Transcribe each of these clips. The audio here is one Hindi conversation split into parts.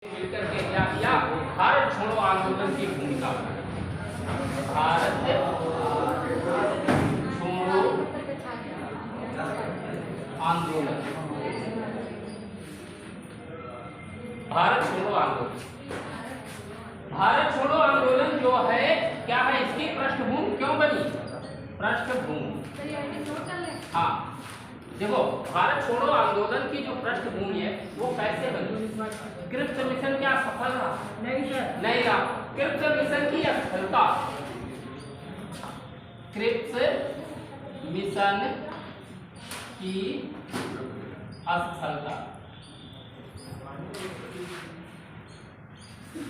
मिलकर के क्या किया, भारत छोड़ो आंदोलन की भूमिका। भारत छोड़ो आंदोलन, भारत छोड़ो आंदोलन, भारत छोड़ो आंदोलन जो है क्या है, इसकी पृष्ठभूमि क्यों बनी, पृष्ठभूमि। हाँ देखो, भारत छोड़ो आंदोलन की जो पृष्ठभूमि है वो कैसे बनी। क्रिप्स मिशन क्या सफल रहा? नहीं रहा। क्रिप्स मिशन की असफलता, क्रिप्स मिशन की असफलता,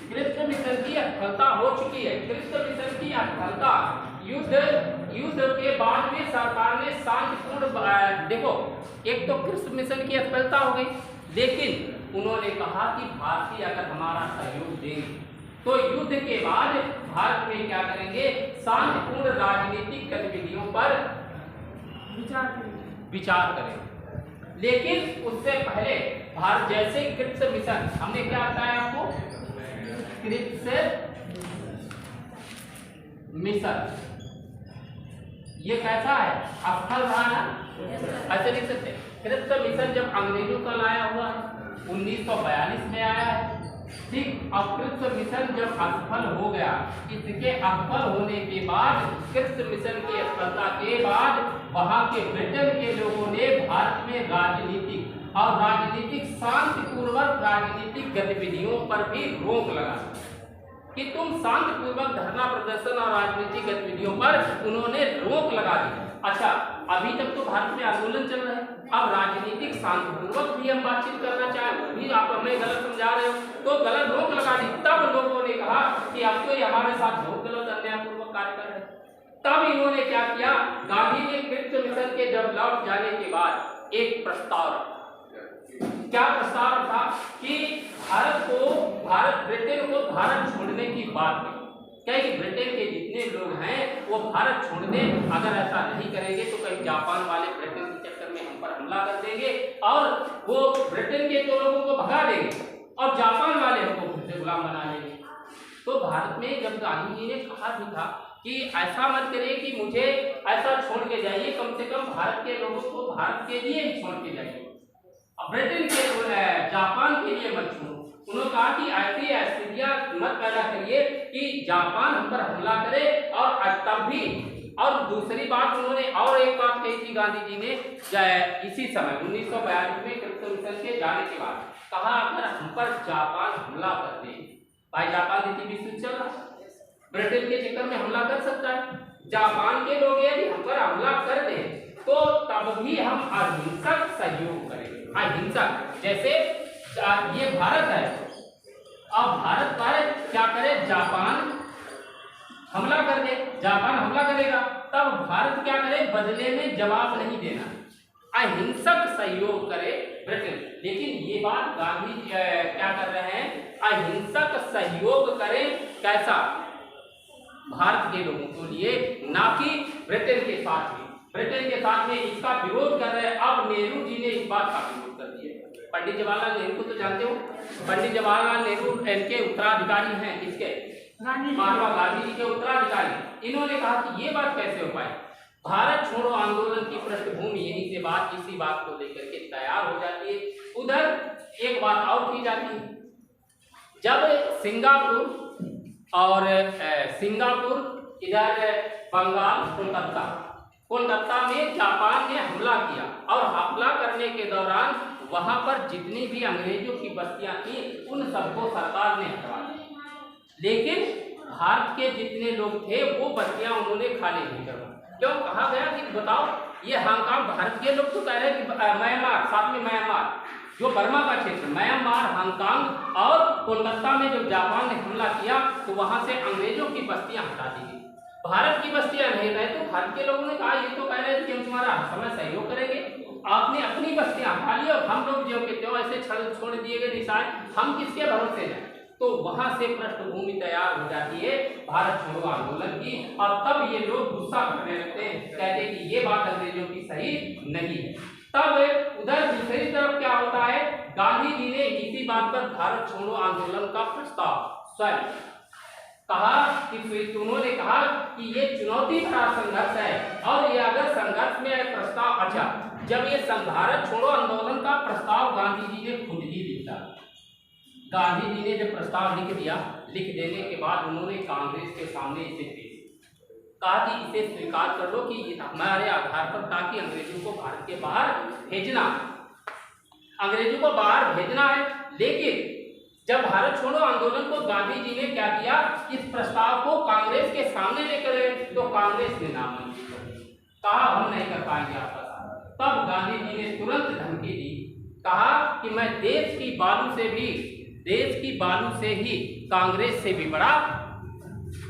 क्रिप्स मिशन की असफलता हो चुकी है। क्रिप्स मिशन की असफलता, युद्ध के बाद में सरकार ने शांतिपूर्ण, देखो एक तो क्रिप्स मिशन की असफलता हो गई, लेकिन उन्होंने कहा कि भारतीय अगर हमारा सहयोग देंगे तो युद्ध के बाद भारत में क्या करेंगे, शांतिपूर्ण राजनीतिक गतिविधियों पर विचार करेंगे। लेकिन उससे पहले भारत जैसे क्रिप्स मिशन, हमने क्या बताया आपको, क्रिप्स मिशन ये कैसा है, असफल रहा ना, ऐसे लिख सकते हैं। क्रिप्स मिशन जब अंग्रेजों का लाया हुआ है, 1942 में आया है, ठीक। अब क्रिप्स मिशन जब असफल हो गया, इसके असफल होने के बाद, क्रिप्स मिशन की असफलता के बाद वहां के ब्रिटेन के लोगों ने भारत में राजनीतिक और शांतिपूर्वक राजनीतिक गतिविधियों पर भी रोक लगा कि तुम शांतिपूर्वक धरना प्रदर्शन और राजनीतिक गतिविधियों पर उन्होंने रोक लगा दी। अच्छा, अभी तक तो भारत में आंदोलन चल रहा है, अब राजनीतिक शांतिपूर्वक भी हम बातचीत करना चाहें, भी आप हमें गलत समझा रहे हो, तो गलत रोक लगा दी। तब लोगों ने कहा कि अब तो ये हमारे साथ बहुत गलत अन्यायपूर्वक कार्य कर रहे हैं। तब इन्होंने क्या किया, गांधी ने क्रिप्स मिशन के जब लौट जाने के बाद एक प्रस्ताव रखा। क्या प्रस्ताव था कि भारत ब्रिटेन को भारत छोड़ने की बात की, क्या कि ब्रिटेन के जितने लोग हैं वो भारत छोड़ दें, अगर ऐसा नहीं करेंगे तो कहीं जापान वाले ब्रिटेन के चक्कर में हम पर हमला कर देंगे और वो ब्रिटेन के तो लोगों को भगा देंगे और जापान वाले हमको फिर से गुलाम बना लेंगे। तो भारत में जब गांधी जी ने कहा भी था कि ऐसा मत करिए कि मुझे ऐसा छोड़ के जाइए, कम से कम भारत के लोगों को भारत के लिए ही छोड़ के जाइए, ब्रिटेन के जापान के लिए मत छोड़ो। उन्होंने कहा कि ऐसी स्थितियां मत पैदा करिए कि जापान हम पर हमला करे, और तब भी, और दूसरी बात उन्होंने और एक बात कही थी गांधी जी ने इसी समय 1942 में क्रिप्स मिशन के जाने के बाद, कहा अगर हम पर जापान हमला कर दे, भाई जापान द्वितीय विश्व युद्ध चल रहा है, ब्रिटेन के चक्कर में हमला कर सकता है, जापान के लोग यदि हम पर हमला कर दे तो तब भी हम अहिंसक सहयोग करेंगे। अहिंसक, जैसे ये भारत है, अब भारत पर क्या करे, जापान हमला कर दे, जापान हमला करेगा, तब भारत क्या करे, बदले में जवाब नहीं देना, अहिंसक सहयोग करे ब्रिटेन। लेकिन ये बात गांधी क्या कर रहे हैं, अहिंसक सहयोग करें, कैसा, भारत के लोगों के लिए, ना कि ब्रिटेन के साथ में। ब्रिटेन के साथ में इसका विरोध कर रहे हैं। अब नेहरू जी ने इस बात का विरोध कर दिया। पंडित जवाहरलाल नेहरू को तो जानते हो, पंडित जवाहरलाल नेहरू इनके उत्तराधिकारी हैं, किसके, महात्मा गांधी जी के उत्तराधिकारी। इन्होंने कहा कि ये बात कैसे हो पाए, भारत छोड़ो आंदोलन की पृष्ठभूमि यहीं से बात, इसी बात को लेकर के तैयार हो जाती है। उधर एक बात और की जाती है, जब सिंगापुर इधर बंगाल, कोलकाता में जापान ने हमला किया, और हमला करने के दौरान वहां पर जितनी भी अंग्रेजों की बस्तियां थी उन सबको सरकार ने हटवा दिया, लेकिन भारत के जितने लोग थे वो बस्तियां उन्होंने खाली नहीं करवाई। क्यों, कहा गया कि बताओ, ये हांगकांग, भारत के लोग तो कह रहे हैं कि म्यांमार, साथ में म्यांमार जो बर्मा का क्षेत्र, म्यांमार, हांगकांग और कोलकाता में जब जापान ने हमला किया तो वहां से अंग्रेजों की बस्तियां हटा दी गई, भारत की बस्तियां नहीं रहे। तो भारत के लोगों ने कहा ये तो कह रहे थे कि हम तुम्हारा समय सहयोग करेंगे, आपने अपनी बस्तियां हटा ली और हम लोग जो के त्यों ऐसे छोड़ दिए गए निशान, हम किसके भरोसे जाए। तो वहां से पृष्ठभूमि तैयार हो जाती है भारत छोड़ो आंदोलन की, और तब ये लोग गुस्सा करने लगते हैं, कहते हैं कि ये बात अंग्रेजों की सही नहीं है। तब उधर दूसरी तरफ क्या होता है, गांधी जी ने इसी बात पर भारत छोड़ो आंदोलन का प्रस्ताव स्वयं कहा कि उन्होंने कहा कि ये चुनौती भरा संघर्ष है और ये अगर संघर्ष में प्रस्ताव, अच्छा, जब ये भारत छोड़ो आंदोलन का प्रस्ताव गांधी जी ने खुद ही लिखा। गांधी जी ने जब प्रस्ताव लिख दिया, लिख देने के बाद उन्होंने कांग्रेस के सामने इसे पेश कहा कि इसे स्वीकार कर लो कि हमारे आधार पर, ताकि अंग्रेजों को भारत के बाहर भेजना, अंग्रेजों को बाहर भेजना है। लेकिन जब भारत छोड़ो आंदोलन को गांधी जी ने क्या किया, इस प्रस्ताव को कांग्रेस के सामने लेकर गए तो कांग्रेस ने नामंजूर कर दिया, कहा हम नहीं कर पाएंगे आपका साथ। तब गांधी जी ने तुरंत धमकी दी, कहा कि मैं देश की बालू से ही कांग्रेस से भी बड़ा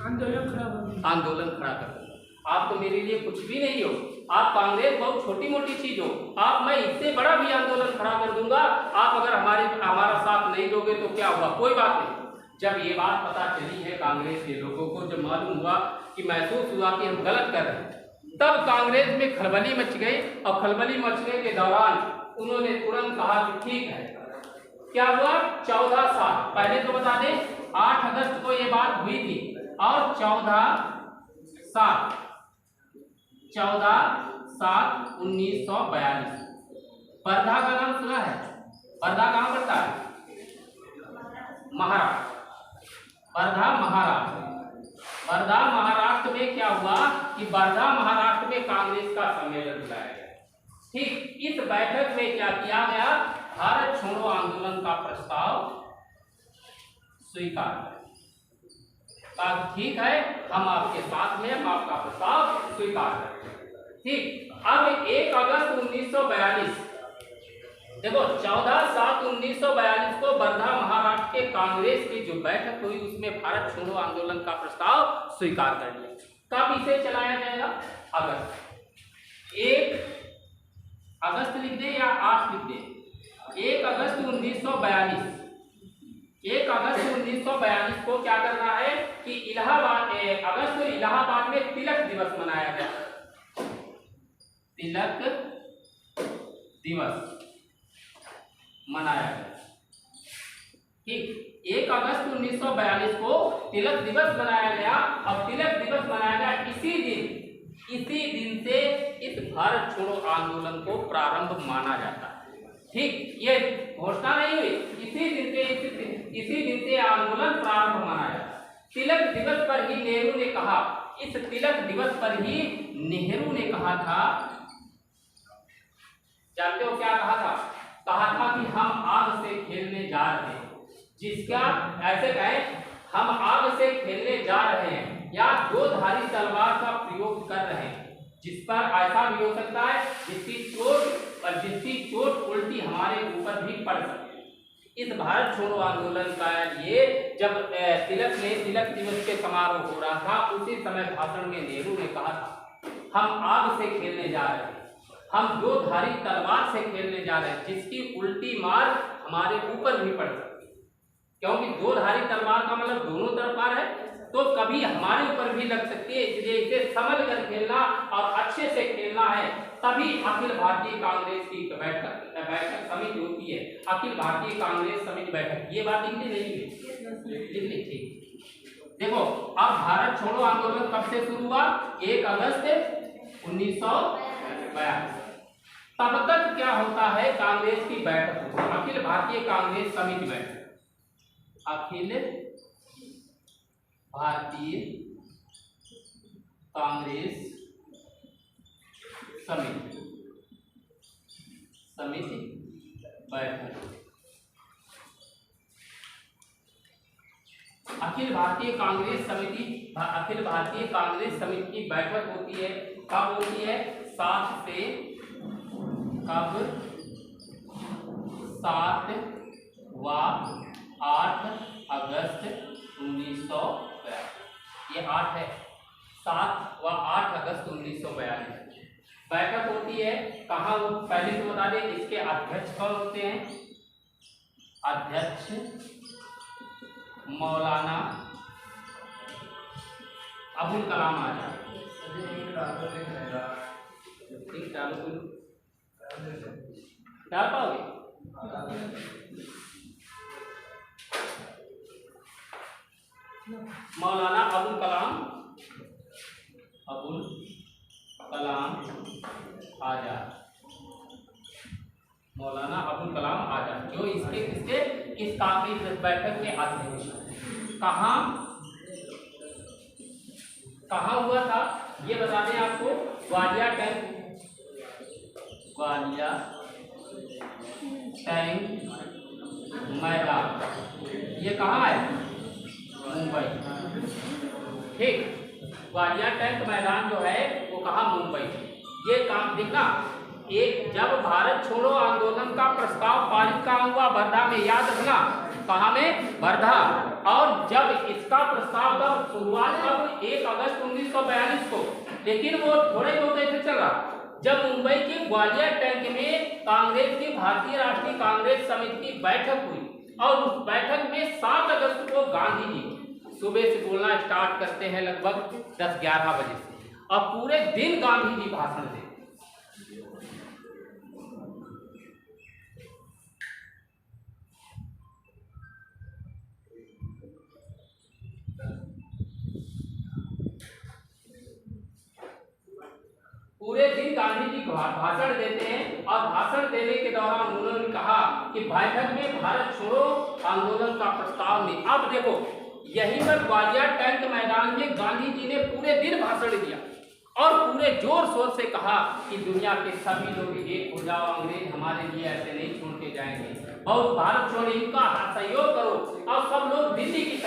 आंदोलन खड़ा कर दूंगा। आप तो मेरे लिए कुछ भी नहीं हो, आप कांग्रेस बहुत छोटी मोटी चीज हो, आप, मैं इससे बड़ा भी आंदोलन खड़ा कर दूंगा। आप अगर हमारा साथ नहीं दोगे तो क्या हुआ, कोई बात नहीं। जब ये बात पता चली है कांग्रेस के लोगों को, जब मालूम हुआ कि महसूस हुआ कि हम गलत कर रहे हैं, तब कांग्रेस में खलबली मच गई। और खलबली मचने के दौरान उन्होंने तुरंत कहा कि ठीक है। क्या हुआ, 14 साल पहले तो बता दें 8 अगस्त को ये बात हुई थी और 14/7/1942। वर्धा का नाम सुना है? वर्धा कहाँ पड़ता है? महाराष्ट्र। वर्धा महाराष्ट्र में क्या हुआ कि वर्धा महाराष्ट्र में कांग्रेस का सम्मेलन बुलाया गया। ठीक इस बैठक में क्या किया गया, भारत छोड़ो आंदोलन का प्रस्ताव स्वीकार कहा ठीक है, हम आपके साथ में, हम आपका प्रस्ताव स्वीकार करेंगे। ठीक, अब 1 अगस्त 1942, देखो 14/7/1942 को वर्धा महाराष्ट्र के कांग्रेस की जो बैठक हुई उसमें भारत छोड़ो आंदोलन का प्रस्ताव स्वीकार कर लिया। कब इसे चलाया जाएगा? अगस्त 1 अगस्त लिख दे या 8 लिख दे। 1 अगस्त 1942, 1 अगस्त 1942 को क्या करना है कि इलाहाबाद में तिलक दिवस मनाया गया। तिलक दिवस मनाया गया। ठीक, 1 अगस्त 1942 को तिलक दिवस मनाया गया। और तिलक दिवस मनाया गया इसी दिन से इस भारत छोड़ो आंदोलन को प्रारंभ माना जाता है। ठीक, ये घोषणा नहीं हुई, इसी दिन से आंदोलन प्रारंभ माना जाता है। तिलक दिवस पर ही नेहरू ने कहा, इस तिलक दिवस पर ही नेहरू ने कहा था, जानते हो क्या कहा था? कहा था कि हम आग से खेलने जा रहे हैं। जिसका ऐसे कहे, हम आग से खेलने जा रहे हैं या 2 धारी तलवार का प्रयोग कर रहे हैं, जिस पर ऐसा भी हो सकता है जिसकी चोट उल्टी हमारे ऊपर भी पड़ सकती है। इस भारत छोड़ो आंदोलन का ये जब तिलक दिवस के समारोह हो रहा था, उसी समय भाषण में नेहरू ने कहा था हम आग से खेलने जा रहे हैं, हम 2 धारी तलवार से खेलने जा रहे हैं, जिसकी उल्टी मार हमारे ऊपर भी पड़ सकती है। क्योंकि 2 धारी तलवार का मतलब दोनों तरफ मार है, तो कभी हमारे ऊपर भी लग सकती है। इसलिए इसे समझ कर खेलना और अच्छे से खेलना है, तभी अखिल भारतीय कांग्रेस की बैठक समिति होती है। अखिल भारतीय कांग्रेस समिति बैठक, ये बात लिखनी नहीं है, ठीक। देखो, अब भारत छोड़ो आंदोलन कब से शुरू हुआ? 1 अगस्त 1942। तब तक क्या होता है, कांग्रेस की बैठक होती है, अखिल भारतीय कांग्रेस समिति बैठक। अखिल भारतीय कांग्रेस समिति बैठक। अखिल भारतीय कांग्रेस समिति की बैठक होती है। कब होती है? 7 व 8 अगस्त 1942। ये 8 है, 7 व 8 अगस्त 1942 बैठक होती है। कहाँ वो पहले तो बता दें, इसके अध्यक्ष कौन होते हैं? अध्यक्ष मौलाना अबुल कलाम आजाद। डाल पाओगे? मौलाना अबुल कलाम आजाद, मौलाना अबुल कलाम आजाद जो इसके इस कांग्रेस बैठक में आते हैं। कहाँ हुआ था ये बता दें आपको, ग्वालियर टैंक मैदान, ये कहाँ है? मुंबई। ठीक, ग्वालियर टैंक मैदान जो है वो कहाँ? मुंबई। ये काम देखना, एक जब भारत छोड़ो आंदोलन का प्रस्ताव पारित कहाँ हुआ? वर्धा में, याद रखना। कहाँ में? वर्धा। और जब इसका प्रस्ताव का शुरुआत कब? 1 अगस्त 1942 को, लेकिन वो थोड़े बहुत ऐसे चल रहा। जब मुंबई के ग्वालियर टैंक में कांग्रेस की, भारतीय राष्ट्रीय कांग्रेस समिति की बैठक हुई और उस बैठक में 7 अगस्त को गांधी जी सुबह से बोलना स्टार्ट करते हैं लगभग 10-11 बजे से, और पूरे दिन गांधी जी भाषण देते। पूरे दिन गांधी जी भाषण देते हैं, और भाषण देने के दौरान उन्होंने कहा कि बैठक में भारत छोड़ो आंदोलन का प्रस्ताव नहीं। अब देखो, यहीं पर ग्वालियर टैंक मैदान में गांधी जी ने पूरे दिन भाषण दिया और पूरे जोर शोर से कहा कि दुनिया के सभी लोग एक हो जाओ, अंग्रेज हमारे लिए ऐसे नहीं छोड़ के जाएंगे, बहुत भारत छोड़ो, इनका सहयोग करो, और सब लोग दिल्ली की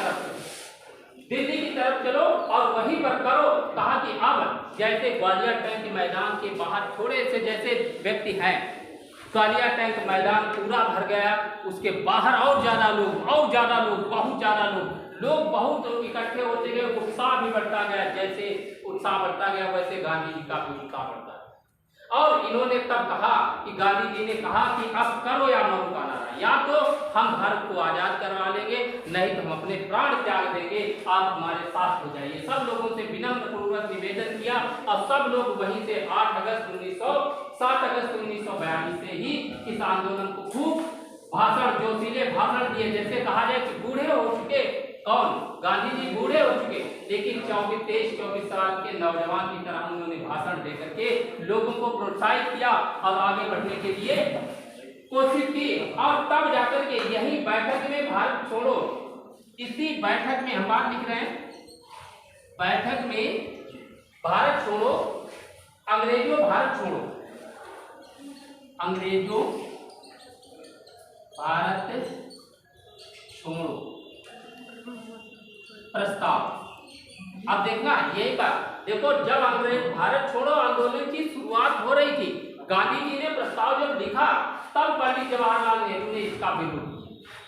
तरफ चलो और वहीं पर करो। कहा कि अब जैसे ग्वालियर टैंक मैदान के बाहर थोड़े से जैसे व्यक्ति हैं, ग्वालियर टैंक मैदान पूरा भर गया, उसके बाहर और ज्यादा लोग, बहुत ज्यादा लोग बहुत इकट्ठे होते गए, उत्साह भी बढ़ता गया। जैसे उत्साह बढ़ता गया वैसे गांधी जी का भी उत्साह बढ़ता गया। और इन्होंने तब कहा कि गांधी जी ने कहा कि अब करो या मरो का नारा, या तो हम भारत को आजाद करवा लेंगे, नहीं तो हम अपने प्राण त्याग देंगे, आप हमारे साथ हो जाइए। सब लोगों से विनम्र पूर्वक निवेदन किया और सब लोग वहीं से 7 अगस्त 1942 से ही इस आंदोलन को खूब भाषण, जोशीले भाषण दिए। जैसे कहा जाए कि बूढ़े हो चुके, कौन? गांधी जी बूढ़े हो चुके, लेकिन 23-24 साल के नौजवान की तरह उन्होंने भाषण दे करके लोगों को प्रोत्साहित किया और आगे बढ़ने के लिए कोशिश की। और तब जाकर के यही बैठक में भारत छोड़ो, इसी बैठक में हम बात लिख रहे हैं, बैठक में भारत छोड़ो, अंग्रेजों भारत छोड़ो, अंग्रेजों भारत छोड़ो प्रस्ताव। अब देखना यही बात, देखो जब अंग्रेज भारत छोड़ो आंदोलन की शुरुआत हो रही थी, गांधी जी ने प्रस्ताव जब लिखा तब पंडित जवाहरलाल नेहरू ने इसका विरोध किया।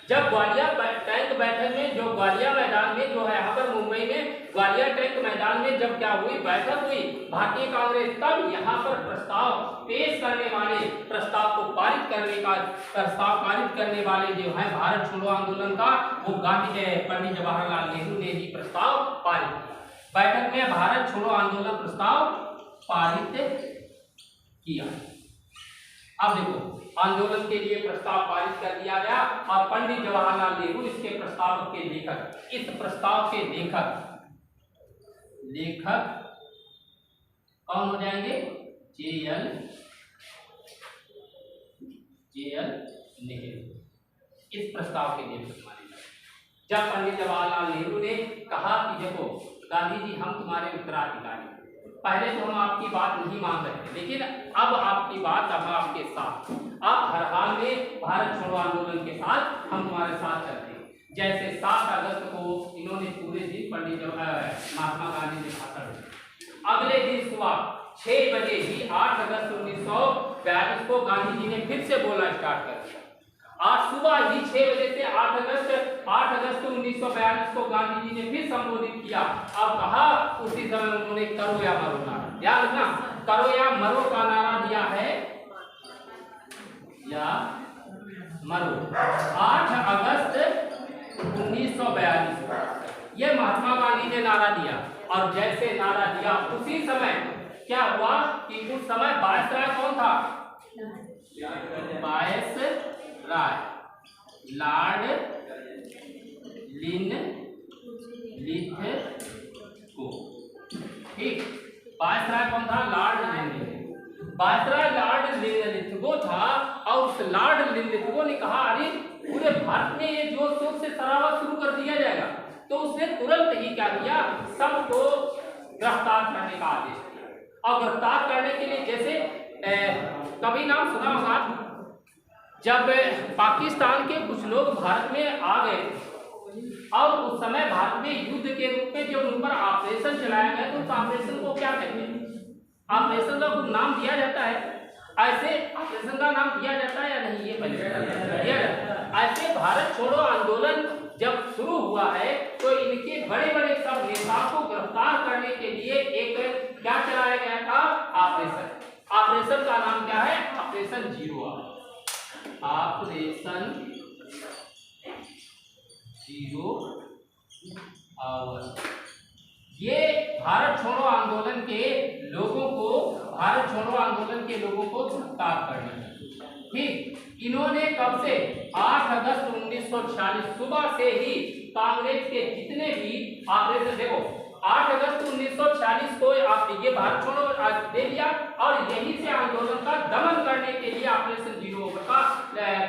जब ग्वालियर टैंक बैठक में, जो ग्वालियर मैदान में जो है यहाँ पर मुंबई में ग्वालियर टैंक मैदान में जब क्या हुई, बैठक हुई भारतीय कांग्रेस, तब यहाँ पर प्रस्ताव पेश करने वाले, प्रस्ताव को पारित करने वाले जो है भारत छोड़ो आंदोलन का, वो गांधी पंडित जवाहरलाल नेहरू ने ही प्रस्ताव पारित किया। बैठक में भारत छोड़ो आंदोलन प्रस्ताव पारित किया। अब देखो, आंदोलन के लिए प्रस्ताव पारित कर दिया गया और पंडित जवाहरलाल नेहरू इसके प्रस्ताव के लेखक, इस प्रस्ताव के लेखक कौन हो जाएंगे? जे.एल. नेहरू इस प्रस्ताव के लेखक माने जाते। जब पंडित जवाहरलाल नेहरू ने कहा कि देखो गांधी जी, हम तुम्हारे उत्तराधिकारी, पहले तो हम आपकी बात नहीं मान रहे थे, लेकिन अब आपकी बात, अब आपके साथ, आप हर हाल में भारत छोड़ो आंदोलन के साथ हम तुम्हारे साथ चलते हैं। जैसे 7 अगस्त को इन्होंने पूरे दिन पंडित महात्मा गांधी ने भाषण दिया। अगले दिन सुबह 6 बजे ही 8 अगस्त 1942 को गांधी जी ने फिर से बोलना स्टार्ट कर दिया। आज सुबह ही 6 बजे से 8 अगस्त 1942 को गांधी जी ने फिर संबोधित किया। अब कहा उसी समय उन्होंने करो या मरो नारा, याद रखना, करो या मरो का नारा दिया है, या मरो। 8 अगस्त 1942 ये महात्मा गांधी ने नारा दिया, और जैसे नारा दिया उसी समय क्या हुआ कि उस समय वायसराय कौन था? राय, लॉर्ड लिनलिथगो। ठीक, वायसराय कौन था? Lord Linlithgow. Viceroy Lord Linlithgow था और उस लॉर्ड लिनलिथगो ने कहा अरे पूरे भारत में ये जोर शोर से सराहना शुरू कर दिया जाएगा, तो उसने तुरंत ही क्या किया, सबको गिरफ्तार करने का आदेश दिया। और गिरफ्तार करने के लिए जैसे कभी नाम सुना होगा, जब पाकिस्तान के कुछ लोग भारत में आ गए और उस समय भारत में युद्ध के रूप में जो उन पर ऑपरेशन चलाया गया, तो उस ऑपरेशन को क्या कहते हैं? ऑपरेशन का कुछ नाम दिया जाता है, ऐसे ऑपरेशन का नाम दिया जाता है या नहीं, ये पहले दिया जाता है। ऐसे भारत छोड़ो आंदोलन जब शुरू हुआ है तो इनके बड़े बड़े सब नेताओं को गिरफ्तार करने के लिए एक क्या चलाया गया था? ऑपरेशन। ऑपरेशन का नाम क्या है? Operation zero hour. Operation zero hour. ये भारत छोड़ो आंदोलन के लोगों को गिरफ्तार करना है। ठीक, इन्होंने कब से? 8 अगस्त 1946 सुबह से ही कांग्रेस के जितने भी ऑपरेशन, देखो 8 अगस्त 1946 को ये भारत छोड़ो दे दिया और यहीं से आंदोलन का दमन करने के लिए ऑपरेशन जीरो का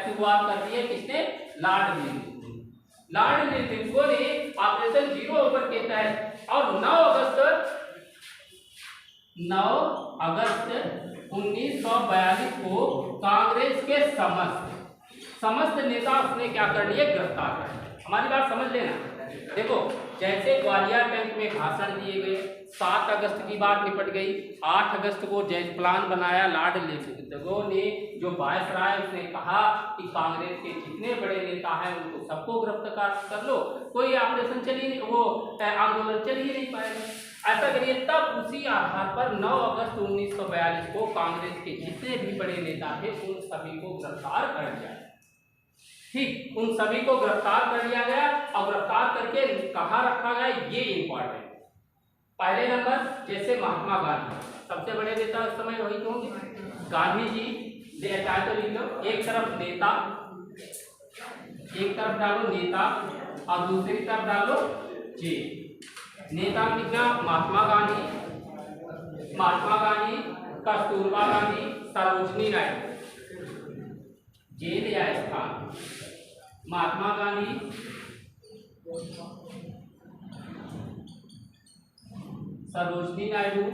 शुरुआत कर दी है। किसने? लॉर्ड लिनलिथगो ने ऑपरेशन जीरो ओवर के तहत और 9 अगस्त 1942 को कांग्रेस के समस्त नेता उसने क्या कर लिए? गिरफ्तार कर लिए। हमारी बात समझ लेना। देखो जैसे ग्वालियर कैंप में भाषण दिए गए, 7 अगस्त की बात निपट गई। 8 अगस्त को जैसे प्लान बनाया लॉर्ड लिनलिथगो ने, जो वायसराय, उसने कहा कि कांग्रेस के जितने बड़े नेता हैं उनको सबको गिरफ्तार कर लो, कोई ऑपरेशन चल ही नहीं, वो आंदोलन चल ही नहीं पाएगा, ऐसा करिए। तब उसी आधार पर 9 अगस्त 1942 को कांग्रेस के जितने भी बड़े नेता थे उन सभी को गिरफ्तार कर लिया। ठीक, उन सभी को गिरफ्तार कर लिया गया और गिरफ्तार करके कहाँ रखा गया, ये इंपॉर्टेंट। पहले नंबर जैसे महात्मा गांधी, सबसे बड़े नेता उस समय वही तो होंगे, गांधी जी। तो लिख लो, एक तरफ नेता, एक तरफ डालो नेता और दूसरी तरफ डालो जी। नेता लिखना महात्मा गांधी, कस्तूरबा गांधी, सरोजिनी नायडू, जेल या स्थान। महात्मा गांधी, सरोजिनी नायडू,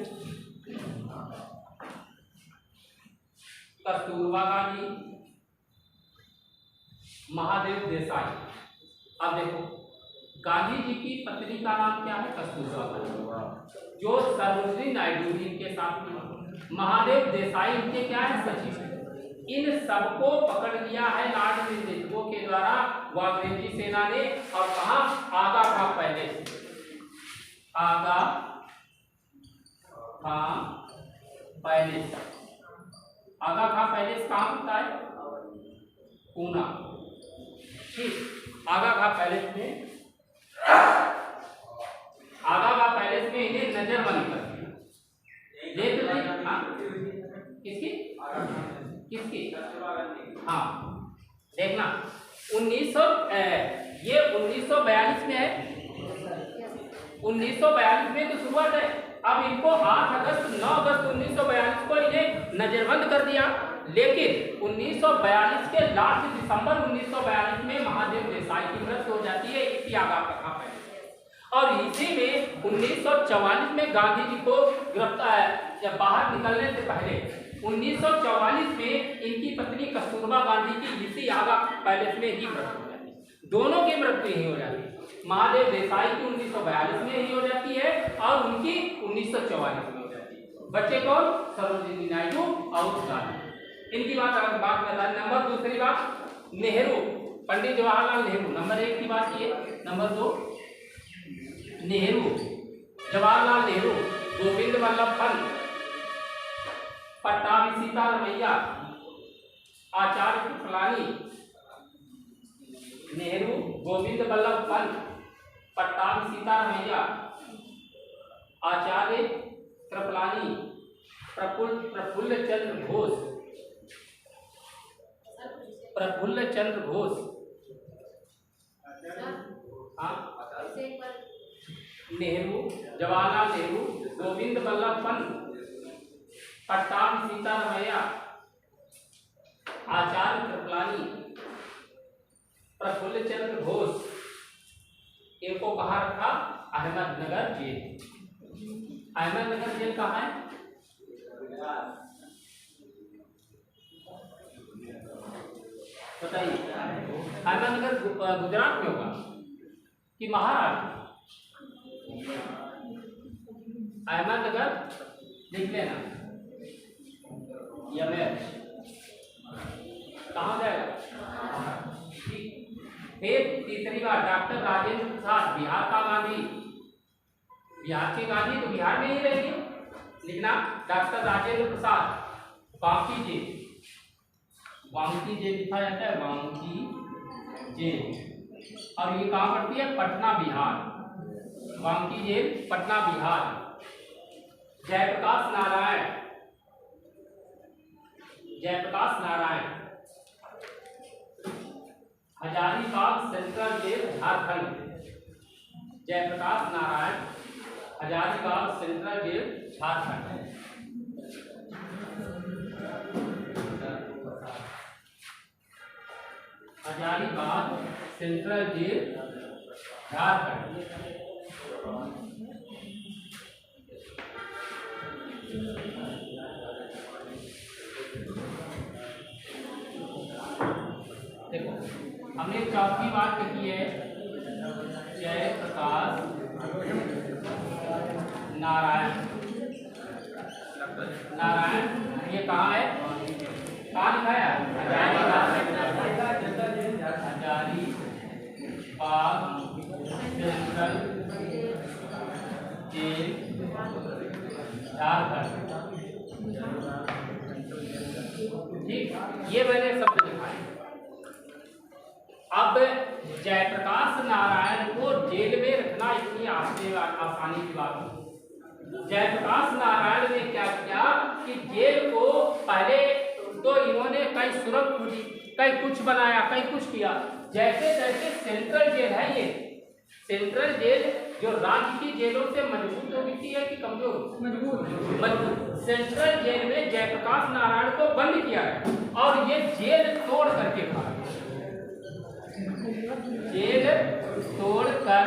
कस्तूरबा गांधी, महादेव देसाई। अब देखो गांधी जी की पत्नी का नाम क्या है? कस्तूरबा गांधी। जो सरोजिनी नायडू जी इनके साथ में, महादेव देसाई इनके क्या है? सचिव। इन सबको पकड़ लिया है लॉर्ड लिनलिथगो के द्वारा अंग्रेजी सेना ने। और कहा? आगा खां पैलेस। आगा खां पैलेस। आगा खां पैलेस कहाँ होता है? पूना। ठीक, आगा खां पैलेस में, आगा खां पैलेस में इन्हें नजरबंद कर दिया। देख रहे? हाँ, किसकी? हाँ, देखना 1942 में है। 1942 में तो शुरुआत है। अब इनको 9 अगस्त 1942 को इन्हें नजरबंद कर दिया, लेकिन 1942 के लास्ट दिसंबर 1942 में महादेव देसाई की मृत्यु हो जाती है। इसी आगा खां पैलेस और इसी में 1944 में गांधी जी को गिरफ्तार बाहर निकलने से पहले 1944 में इनकी पत्नी कस्तूरबा गांधी की इसी आगा पैलेस में ही मृत्यु हो जाती है। दोनों की मृत्यु यही हो जाती है। महादेव देसाई की 1942 में ही हो जाती है और उनकी 1944 में हो जाती है। बच्चे कौन? सरोजिनी नायडू और गांधी। इनकी बात कर रहा है। नंबर दूसरी बात, नेहरू, पंडित जवाहरलाल नेहरू। नंबर 1 की बात की है। नंबर 2 नेहरू, जवाहरलाल नेहरू, गोविंद वल्लभ पंत, पट्टाभी सीतारमैया, आचार्य कृपलानी। नेहरू, गोविंद वल्लभ पंत, पट्टाभी सीतारमैया, आचार्य कृपलानी, प्रफुल्ल चंद्र घोष। प्रफुल्ल चंद्र घोष, नेहरू, जवाहरलाल नेहरू, गोविंद बल्लभ पंत, पट्टाभी सीतारमैया, आचार्य कृपलानी, प्रफुल्ल चंद्र घोष, इनको कहाँ रखा? अहमदनगर जेल। अहमदनगर जेल कहाँ है? बताइए। अहमदनगर गुजरात में होगा कि महाराष्ट्र? अहमदनगर लिख लेना, कहाँ जाएगा? फिर तीसरी बार डॉक्टर राजेंद्र प्रसाद, बिहार का गांधी, बिहार के गांधी तो बिहार में ही रहेंगे, लिखना डॉक्टर राजेंद्र प्रसाद, बांकी जेल, बांकी जेल लिखा जाता है, बांकी जेल। और ये कहाँ पड़ती है? Patna Bihar, Banki jail Patna Bihar. Jayaprakash Narayan, Jayaprakash Narayan, Hazaribagh central jail Jharkhand. Jayaprakash Narayan, Hazaribagh central jail Jharkhand. Hazaribagh central jail Jharkhand. देखो हमने चौथी बात की है, जयप्रकाश नारायण, नारायण ये कहाँ है? कहाँ लिखा है? Hazaribagh central jail Jharkhand. ठीक, ये मैंने शब्द लिखाए। अब जयप्रकाश नारायण को जेल में रखना इतनी आसानी की बात नहीं। जयप्रकाश नारायण ने क्या किया कि जेल को पहले तो इन्होंने कई सुरंग खोदी, कई कुछ बनाया, कई कुछ किया। जैसे जैसे सेंट्रल जेल है, ये सेंट्रल जेल जो राज्य की जेलों से मजबूत हो गई है कि कमजोर? मजबूत। सेंट्रल जेल में जयप्रकाश नारायण को बंद किया है और ये जेल तोड़ करके भाग, जेल तोड़ कर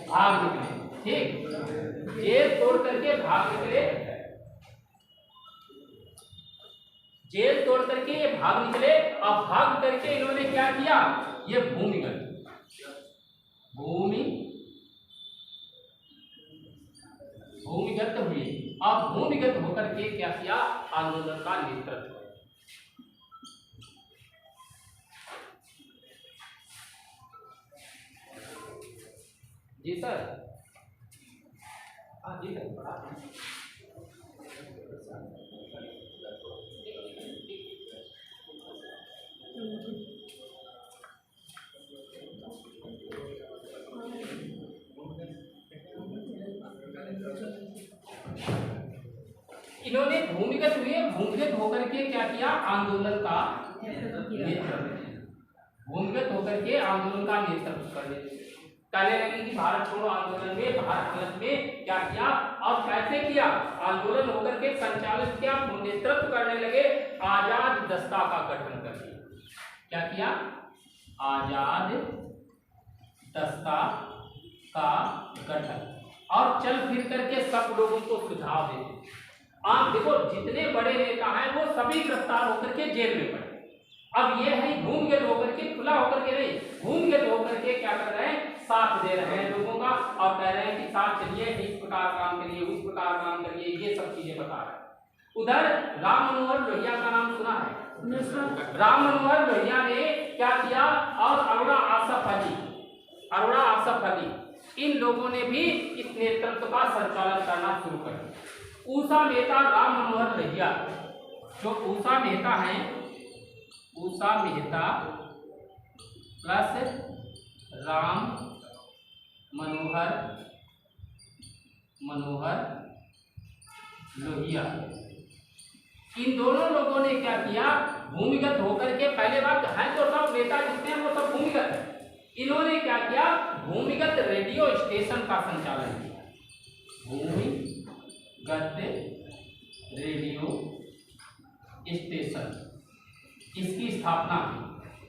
भाग निकले। ठीक, जेल तोड़ करके भाग निकले, जेल तोड़ करके ये भाग निकले। और भाग करके इन्होंने क्या किया? ये भूमिगत हुए। अब भूमिगत होकर के क्या किया? आंदोलन का नेतृत्व। जी सर, हाँ जी सर, पढ़ा। इन्होंने भूमिगत हुए, भूमिगत होकर के क्या किया? आंदोलन का नेतृत्व। भूमिगत होकर के आंदोलन का नेतृत्व करने कहने लगे कि भारत छोड़ो आंदोलन में, भारत अलग में क्या किया और कैसे किया? आंदोलन होकर के संचालित किया, नेतृत्व करने लगे। आजाद दस्ता का गठन कर दिया। क्या किया? आजाद दस्ता का गठन। और चल फिर करके सब लोगों को सुझाव देते। आप देखो जितने बड़े नेता हैं वो सभी गिरफ्तार होकर के जेल में पड़े। अब ये है भूमिगत होकर के, खुला होकर के नहीं, भूमिगत होकर के क्या कर रहे हैं? साथ दे रहे हैं लोगों का और कह रहे हैं कि साथ चलिए, इस प्रकार काम करिए, उस प्रकार काम करिए, ये सब चीजें बता रहे हैं। उधर राम मनोहर लोहिया का नाम सुना है? राम मनोहर लोहिया ने क्या किया? और अरोड़ा आसफ अली, इन लोगों ने भी इस नेतृत्व का संचालन करना शुरू कर दिया। ऊषा मेहता, राम मनोहर लोहिया, जो ऊषा मेहता हैं, ऊषा मेहता प्लस राम मनोहर लोहिया, इन दोनों लोगों ने क्या किया? भूमिगत होकर के पहले बात है तो सब नेता जितने हैं वो सब भूमिगत है। इन्होंने क्या किया, भूमिगत रेडियो स्टेशन का संचालन किया, भूमिगत रेडियो स्टेशन, इसकी स्थापना की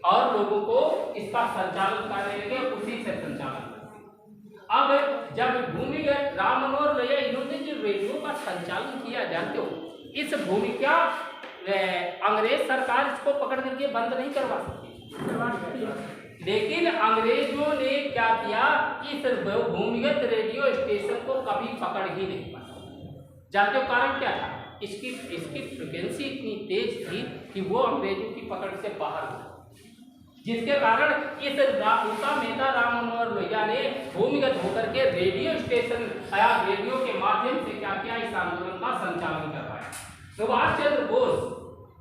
और लोगों को इसका संचालन करने लगे, उसी से संचालन करते। अब जब भूमिगत राम मनोहर लोहिया इन्होंने जो रेडियो का संचालन किया, जानते हो इस भूमिका अंग्रेज सरकार इसको पकड़ करके बंद नहीं करवा सकती, लेकिन अंग्रेजों ने क्या किया, इस भूमिगत रेडियो स्टेशन को कभी पकड़ ही नहीं पाया। जानते हो कारण क्या था, इसकी फ्रिक्वेंसी इतनी तेज थी कि वो अंग्रेजों की पकड़ से बाहर था, जिसके कारण इस नेता राम मनोहर लोहिया ने भूमिगत होकर के रेडियो स्टेशन या रेडियो के माध्यम से क्या किया, इस आंदोलन का संचालन करवाया। सुभाष चंद्र बोस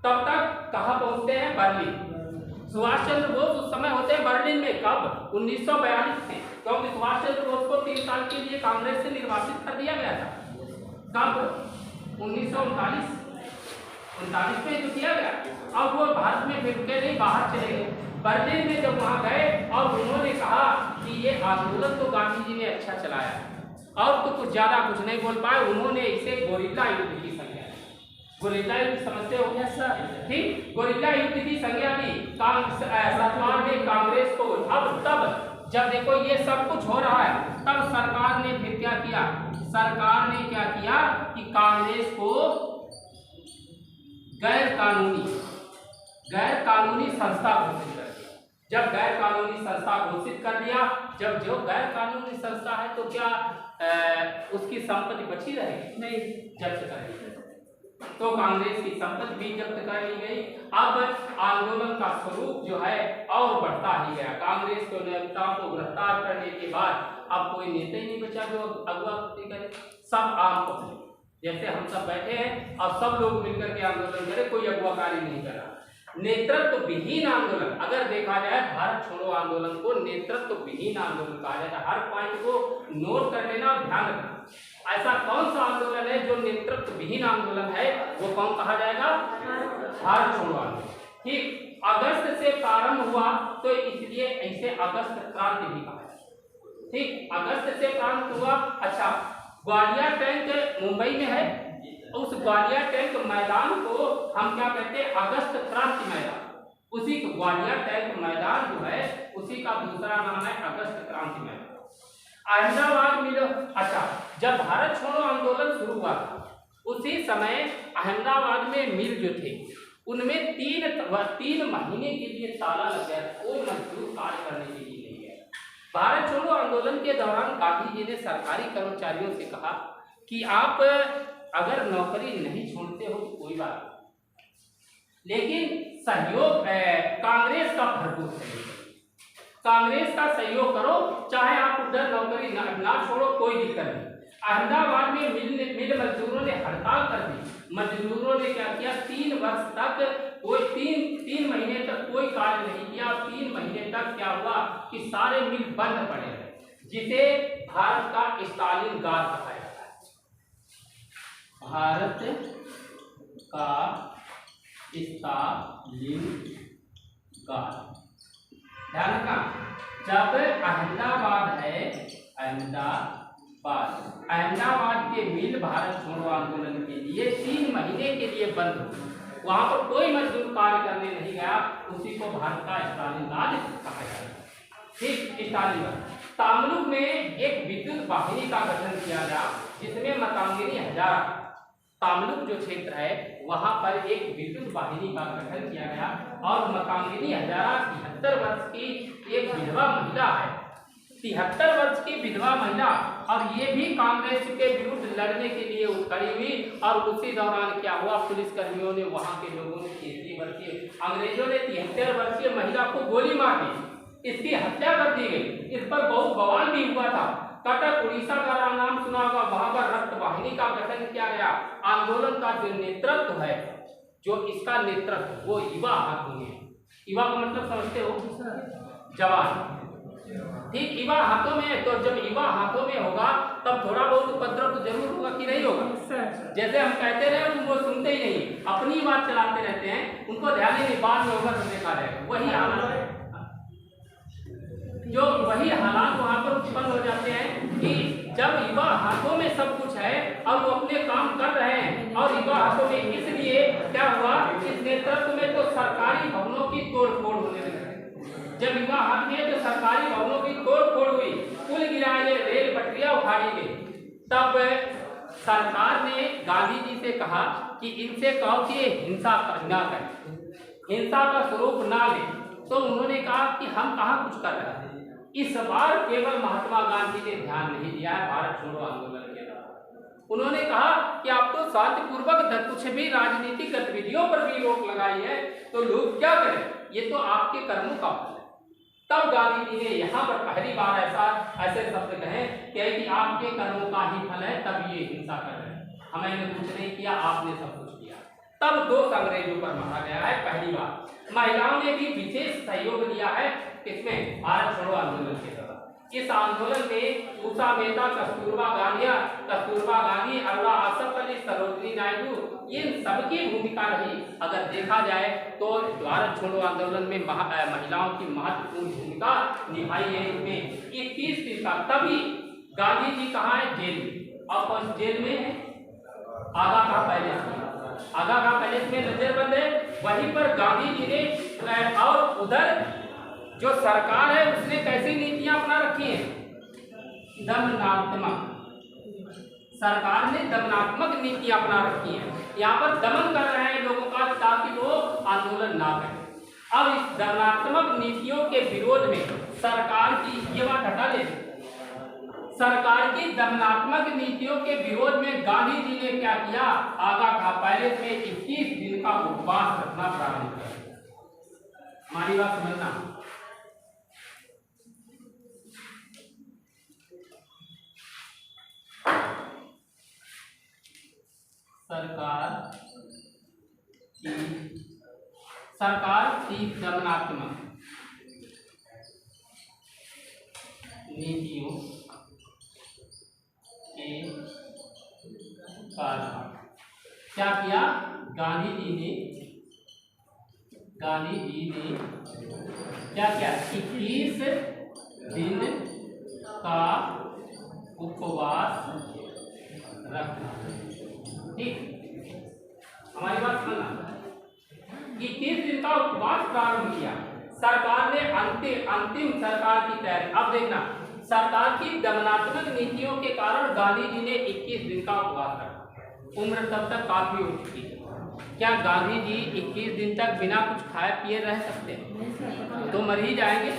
तब तक कहाँ पहुंचते हैं, बर्लिन। सुभाष चंद्र बोस उस समय होते हैं बर्लिन में, कब, 1942 में, क्योंकि सुभाष चंद्र बोस को 3 साल के लिए कांग्रेस से निर्वाचित कर दिया गया था। कब, 1939 में जो किया गया। अब वो भारत में फिर के नहीं, बाहर चले गए। बर्लिन में जब वहाँ गए और उन्होंने कहा कि ये आंदोलन तो गांधी जी ने अच्छा चलाया और तो कुछ ज़्यादा कुछ नहीं बोल पाए, उन्होंने इसे गोरिल्ला युद्ध की संज्ञा, गोरिल्ला युद्ध समझते हो क्या सर, ठीक, गोरिल्ला युद्ध की संज्ञा दी सरकार ने कांग्रेस को। अब तब जब देखो ये सब कुछ हो रहा है, तब सरकार ने फिर क्या किया, सरकार ने क्या किया कि कांग्रेस को गैर कानूनी संस्था घोषित कर दिया। जब गैर कानूनी संस्था घोषित कर दिया, जब जो गैर कानूनी संस्था है तो क्या उसकी संपत्ति बची रहेगी, नहीं, जब्त कर दी गई। तो कांग्रेस की संपत्ति भी जब्त कर ली गई। अब आंदोलन का स्वरूप जो है और बढ़ता ही गया। कांग्रेस के नेताओं को गिरफ्तार करने के बाद अब कोई नेता ही नहीं बचा जो अगुवाई करे, सब आम पब्लिक, जैसे हम सब बैठे हैं, अब सब लोग मिलकर के आंदोलन करें, कोई अगुवाकारी नहीं करा। नेतृत्व विहीन आंदोलन, अगर देखा जाए भारत छोड़ो आंदोलन को नेतृत्व विहीन आंदोलन कहा जाता है। हर पॉइंट को नोट कर लेना और ध्यान रखना। ऐसा कौन सा आंदोलन है जो नेतृत्व विहीन आंदोलन है, वो कौन कहा जाएगा, भारत छोड़ो आंदोलन। ठीक, अगस्त से प्रारंभ हुआ तो इसलिए ऐसे अगस्त क्रांति भी कहा जाए। ठीक, अगस्त से प्रारंभ हुआ। अच्छा, ग्वालियर टैंक मुंबई में है, उस ग्वालियर टैंक मैदान को हम क्या कहते हैं, अगस्त क्रांति मैदान। उसी ग्वालियर टैंक मैदान जो है उसी का दूसरा नाम है अगस्त क्रांति मैदान। अहमदाबाद मिल, अच्छा, जब भारत छोड़ो आंदोलन शुरू हुआ था उसी समय अहमदाबाद में मिल जो थे उनमें 3 महीने के लिए ताला लग गया, कोई मजदूर कार्य करने के लिए नहीं गया। भारत छोड़ो आंदोलन के दौरान गांधी जी ने सरकारी कर्मचारियों से कहा कि आप अगर नौकरी नहीं छोड़ते हो तो कोई बात नहीं, लेकिन सहयोग कांग्रेस का भरपूर सहयोग, कांग्रेस का सहयोग करो, चाहे आप उधर नौकरी ना छोड़ो, कोई दिक्कत नहीं। अहमदाबाद में मिल मजदूरों ने हड़ताल कर दी। मजदूरों ने क्या किया, 3 वर्ष तक कोई 3 महीने तक कोई कार्य नहीं किया। 3 महीने तक क्या हुआ कि सारे मिल बंद पड़े रहे, जिसे भारत का स्टालिन गाद कहा जाता है। भारत का स्टालिन गाद, ध्यान रखना। जब अहमदाबाद है, अहमदाबाद के मिल भारत छोड़ो आंदोलन के लिए 3 महीने के लिए बंद हुए, वहां पर कोई मजदूर कार्य करने नहीं गया, उसी को भारत का स्टालिन गाद कहा जाता है। ठीक, स्टालिन गाद। तामलुक में एक विद्युत वाहिनी का गठन किया गया, जिसमें मतांगिनी हजारा, तामलुक जो क्षेत्र है वहां पर एक विद्युत वाहिनी का गठन किया गया और मतांगिनी हजारा 73 वर्ष की एक विधवा महिला है, 73 वर्ष की विधवा महिला, और ये भी कांग्रेस के विरुद्ध लड़ने के लिए खड़ी हुई। और उसी दौरान क्या हुआ, पुलिस कर्मियों ने, वहां के लोगों ने 33 वर्षीय अंग्रेजों ने 73 वर्षीय महिला को गोली मार दी, इसकी हत्या कर दी गई। इस पर बहुत बवाल भी हुआ था। कटक उड़ीसा का नाम सुना होगा, वहां पर रक्त वाहिनी का गठन किया गया। आंदोलन का जो नेतृत्व है, जो इसका नेतृत्व, वो युवा हाथ होंगे। युवा का मतलब समझते हो, जवान, ठीक, युवा हाथों में है, तो जब युवा हाथों में होगा तब थोड़ा बहुत उपद्रव तो जरूर होगा कि नहीं होगा। जैसे हम कहते रहे वो सुनते ही नहीं, अपनी बात चलाते रहते हैं, उनको ध्यान ही नहीं, बाद में होगा तो देखा रहेगा। वही हालात है, जो वही हालात वहां पर उत्पन्न हो जाते हैं कि जब युवा हाथों में सब कुछ है और वो अपने काम कर रहे हैं, और युवा हाथों में इसलिए क्या हुआ, इस नेतृत्व में तो सरकारी भवनों की तोड़फोड़ होने लगी। जब युवा हाथ में तो सरकारी भवनों की तोड़फोड़ हुई, पुल गिराए गए, रेल पटरियां उखाड़ी गई, तब सरकार ने गांधी जी से कहा कि इनसे कहो कि ये हिंसा ना करें, हिंसा का स्वरूप ना ले। तो उन्होंने कहा कि हम कहाँ कुछ कर रहे हैं। इस बार केवल महात्मा गांधी ने ध्यान नहीं दिया है भारत छोड़ो आंदोलन के दौरान। उन्होंने कहा कि आप तो शांतिपूर्वक कुछ भी राजनीतिक गतिविधियों पर भी रोक लगाई है, तो लोग क्या करें, ये तो आपके कर्मों का फल है। तब गांधी जी ने यहाँ पर पहली बार ऐसे शब्द कहे कि आपके कर्मों का ही फल है, तब ये हिंसा कर रहे हैं, हमें कुछ नहीं किया, आपने सब कुछ किया। तब दोष अंग्रेजों पर मारा गया है पहली बार। महिलाओं ने भी विशेष सहयोग दिया है किसमें, भारत छोड़ो आंदोलन के दौरान। इस आंदोलन में उषा मेहता, कस्तूरबा गांधी, अरुणा आसफ अली, सरोजिनी नायडू, इन सबकी भूमिका रही। अगर देखा जाए तो भारत छोड़ो आंदोलन में महिलाओं की महत्वपूर्ण भूमिका निभाई है। इसमें 21 दिन का, तभी गांधी जी कहाँ है, जेल में। और कौन जेल में है, आगा का पैलेस में, आगा का पैलेस में नजरबंद है। वहीं पर गांधी जी ने और उधर जो सरकार है उसने कैसी नीतियां अपना रखी हैं, दमनात्मक, सरकार ने दमनात्मक नीतियां अपना रखी हैं। यहाँ पर दमन कर रहे हैं लोगों का ताकि वो आंदोलन ना करें। अब इस दमनात्मक नीतियों के विरोध में सरकार की, ये बात हटा ले, सरकार की दमनात्मक नीतियों के विरोध में गांधी जी ने क्या किया, आगा खा पैलेस में 21 दिन का उपवास रखना प्रारंभ किया। हमारी बात समझना, सरकार की दमनात्मक नीतियों के कारण क्या किया, गांधी जी ने क्या किया, 21 दिन का उपवास रखना। ठीक, हमारी बात समझना, 21 दिन का उपवास प्रारंभ किया। सरकार ने अंतिम सरकार की तैयारी। अब देखना, सरकार की दमनात्मक नीतियों के कारण गांधी जी ने 21 दिन का उपवास रखा। उम्र तब तक काफी हो चुकी है। क्या गांधी जी 21 दिन तक बिना कुछ खाए पिए रह सकते हैं? तो मर ही जाएंगे।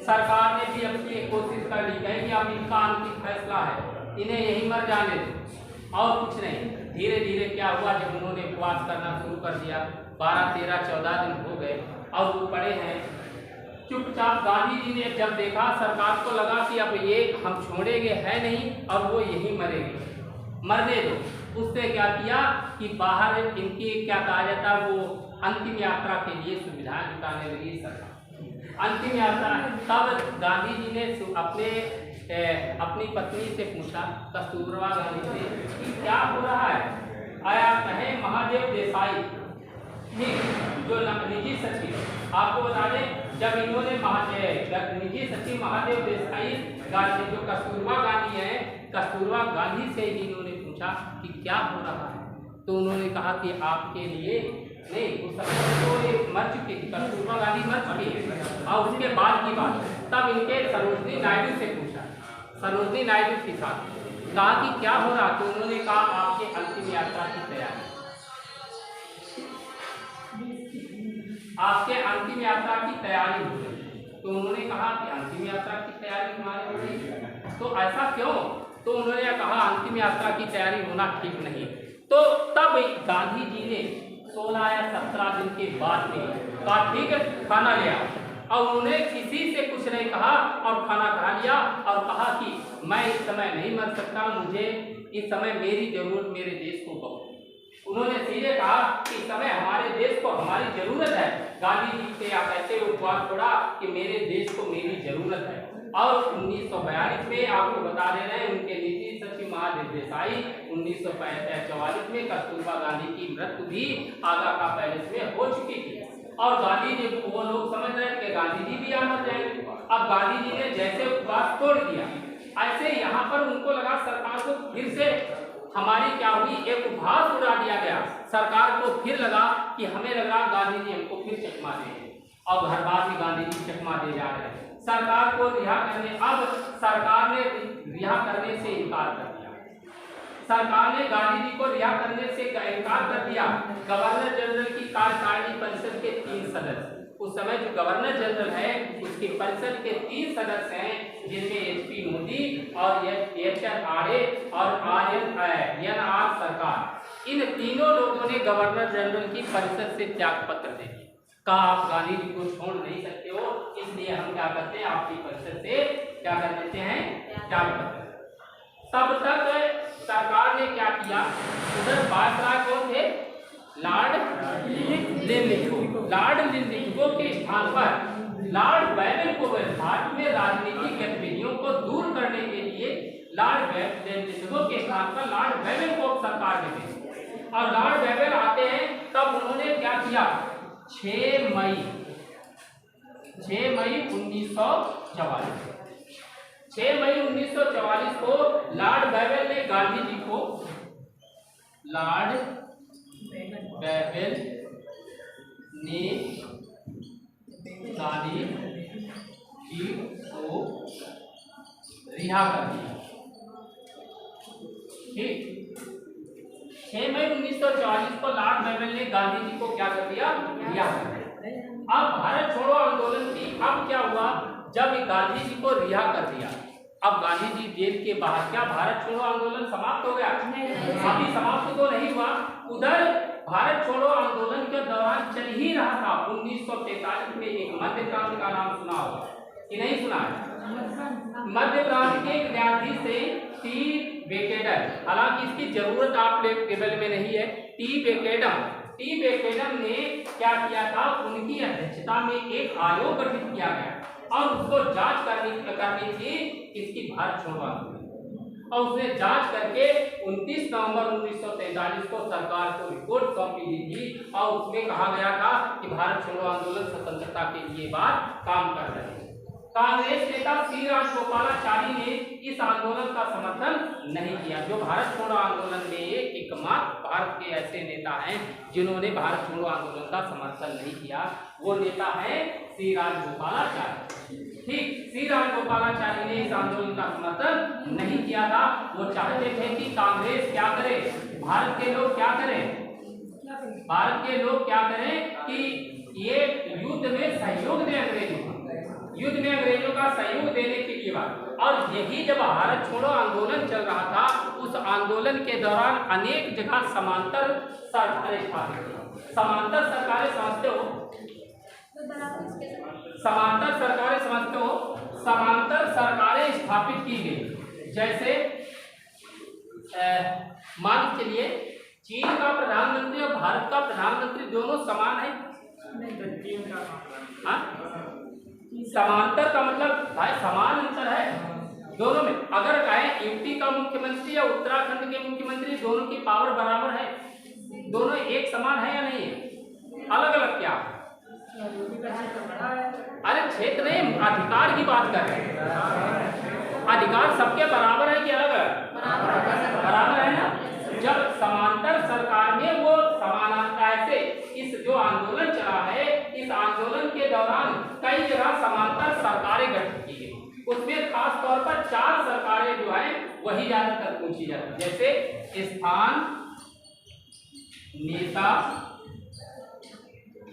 सरकार ने भी अपनी कोशिश कर ली है कि अब इनका अंतिम फैसला है, इन्हें यही मर जाने दो और कुछ नहीं। धीरे धीरे क्या हुआ, जब उन्होंने उपवास करना शुरू कर दिया, 12, 13, 14 दिन हो गए और वो पड़े हैं चुपचाप। गांधी जी ने जब देखा, सरकार को लगा कि अब ये हम छोड़ेंगे है नहीं और वो यही मरेंगे, मरने दो। उसने क्या किया कि बाहर इनकी क्या कहा जाता है, वो अंतिम यात्रा के लिए सुविधाएं जुटाने लगी सरकार। अंतिम यात्रा, तब गांधी जी ने अपनी पत्नी से पूछा, कस्तूरबा गांधी से, कि क्या हो रहा है। आया कहे महादेव देसाई, जो निजी सचिव, आपको बता दें, जब इन्होंने निजी सचिव महादेव देसाई गांधी, जो कस्तूरबा गांधी है, कस्तूरबा गांधी से ही इन्होंने पूछा कि क्या हो रहा है, तो उन्होंने कहा कि आपके लिए नहीं, उस समय तो ये मर चुकी थी, कस्तूरबा गांधी मर चुकी है। और उसके बाद की बात, तब इनके सरोजिनी नायडू से पूछा, सरोजिनी नायडू के साथ कहा कि क्या हो रहा, तो उन्होंने कहा आपके अंतिम यात्रा की तैयारी, आपके अंतिम यात्रा की तैयारी हो रही। तो उन्होंने कहा कि अंतिम यात्रा की तैयारी हमारी हो रही, तो ऐसा क्यों? तो उन्होंने कहा अंतिम यात्रा की तैयारी होना ठीक नहीं। तो तब गांधी जी ने 16 या 17 दिन के बाद में कहा ठीक है, खाना ले आओ, और उन्होंने किसी से कुछ नहीं कहा और खाना खा लिया और कहा कि मैं इस समय नहीं मर सकता, मुझे इस समय मेरी जरूरत मेरे देश को बहुत। उन्होंने सीधे कहा कि इस समय हमारे देश को हमारी जरूरत है। गांधी जी से आप ऐसे उपवास छोड़ा कि मेरे देश को मेरी जरूरत है। और 1942 में आपको बता दे रहे हैं उनके नीति सचिव महादेव देसाई, 1944 में कस्तूरबा गांधी की मृत्यु भी आगा का पैलेस में हो चुकी थी और गांधी जी, वो लोग समझ रहे थे कि गांधी जी भी मर जाएंगे। अब गांधी जी ने जैसे उपवास तोड़ दिया, ऐसे यहाँ पर उनको लगा सरकार को फिर से हमारी क्या हुई, एक उपहास उड़ा दिया गया। सरकार को फिर लगा कि हमें लगा गांधी जी हमको फिर चकमा देंगे और हर बार भी गांधी जी चकमा दे जा रहे हैं। सरकार को रिहा करने, अब सरकार ने रिहा करने से इनकार कर दिया। सरकार ने गांधी जी को रिहा करने से इनकार कर दिया। गवर्नर जनरल की कार्यकारिणी परिषद के 3 सदस्य, उस समय जो गवर्नर जनरल है उसकी परिषद के 3 सदस्य हैं, जिनमें एचपी मोदी और एच.आर. आड़े और एन.आर. सरकार, इन तीनों लोगों ने गवर्नर जनरल की परिषद से त्याग पत्र दे दिया। कहा आप गांधी जी को छोड़ नहीं सकते हो, इसलिए हम क्या करते हैं, आपकी परिषद से क्या कर देते हैं, त्याग पत्र। तब तक सरकार ने क्या किया, उधर वायसराय कौन थे, लॉर्ड लिनलिथगो। लॉर्ड लिनलिथगो के स्थान पर लॉर्ड वेलेनकोवर, भारत में राजनीतिक गतिविधियों को दूर करने के लिए लॉर्ड लिनलिथगो के स्थान पर लॉर्ड वेलेनकोवर सरकार ने दी। और लॉर्ड वेलेन आते हैं, तब उन्होंने क्या किया, 6 मई 1944 6 मई 1944 को लॉर्ड वेलेन ने गांधी जी को, लॉर्ड वेलेन ने गांधी जी को रिहा कर दिया। ठीक, 6 मई 1944 को लॉर्ड वेलेन ने गांधी जी को क्या कर दिया, रिहा कर दिया। अब भारत छोड़ो आंदोलन की, अब क्या हुआ, जब गांधी जी को रिहा कर दिया, अब गांधी जी जेल के बाहर, क्या भारत छोड़ो आंदोलन समाप्त हो गया, अभी समाप्त तो नहीं हुआ। उधर भारत छोड़ो आंदोलन के दौरान चल ही रहा था। 1943 में एक मध्य क्रांति का नाम सुना होगा कि नहीं सुना है, मध्य क्रांति के एक न्यायाधीश थे टी बेकेडम, हालांकि इसकी जरूरत आप टेबल में नहीं है। टी बेकेडम ने क्या किया था, उनकी अध्यक्षता में एक आयोग गठित किया गया और उसको जांच करनी थी इसकी भारत छोड़ो आंदोलन, और उसने जांच करके 29 नवंबर 1943 को सरकार को रिपोर्ट सौंपी दी थी और उसमें कहा गया था कि भारत छोड़ो आंदोलन स्वतंत्रता के लिए बात काम कर रहे हैं। कांग्रेस नेता श्री राजगोपालाचारी ने इस आंदोलन का समर्थन नहीं किया। जो भारत छोड़ो आंदोलन में एकमात्र भारत के ऐसे नेता हैं जिन्होंने भारत छोड़ो आंदोलन का समर्थन नहीं किया, वो नेता है श्री राजगोपालाचारी। ठीक, श्री राजगोपालाचारी ने इस आंदोलन का समर्थन नहीं किया था। वो चाहते थे कि कांग्रेस क्या करे, भारत के लोग क्या करें, भारत के लोग क्या करें कि ये युद्ध में सहयोग दें अंग्रेजों का, युद्ध में अंग्रेजों का सहयोग देने के लिए बात। और यही जब भारत छोड़ो आंदोलन चल रहा था, उस आंदोलन के दौरान अनेक जगह समांतर सरकारें स्थापित हुई। समांतर सरकारें समझते हो, समांतर सरकारें समझते हो, समांतर सरकारें स्थापित की गई। जैसे मान के लिए चीन का प्रधानमंत्री और भारत का प्रधानमंत्री दोनों समान है। समांतर का मतलब भाई समान अंतर है दोनों में। अगर कहें यूपी का मुख्यमंत्री या उत्तराखंड के मुख्यमंत्री, दोनों की पावर बराबर है, दोनों एक समान है या नहीं है, अलग अलग क्या, अरे क्षेत्र नहीं, अधिकार की बात कर रहे हैं। अधिकार सबके बराबर है कि अलग अलग, बराबर है ना। जब समांतर सरकार में वो समानांतर से इस जो आंदोलन चला है, इस आंदोलन के दौरान कई जगह समांतर सरकारें गठित की गई। उसमें खास तौर पर 4 सरकारें जो है वही ज्यादातर पूछी जाती है, जैसे स्थान, नेता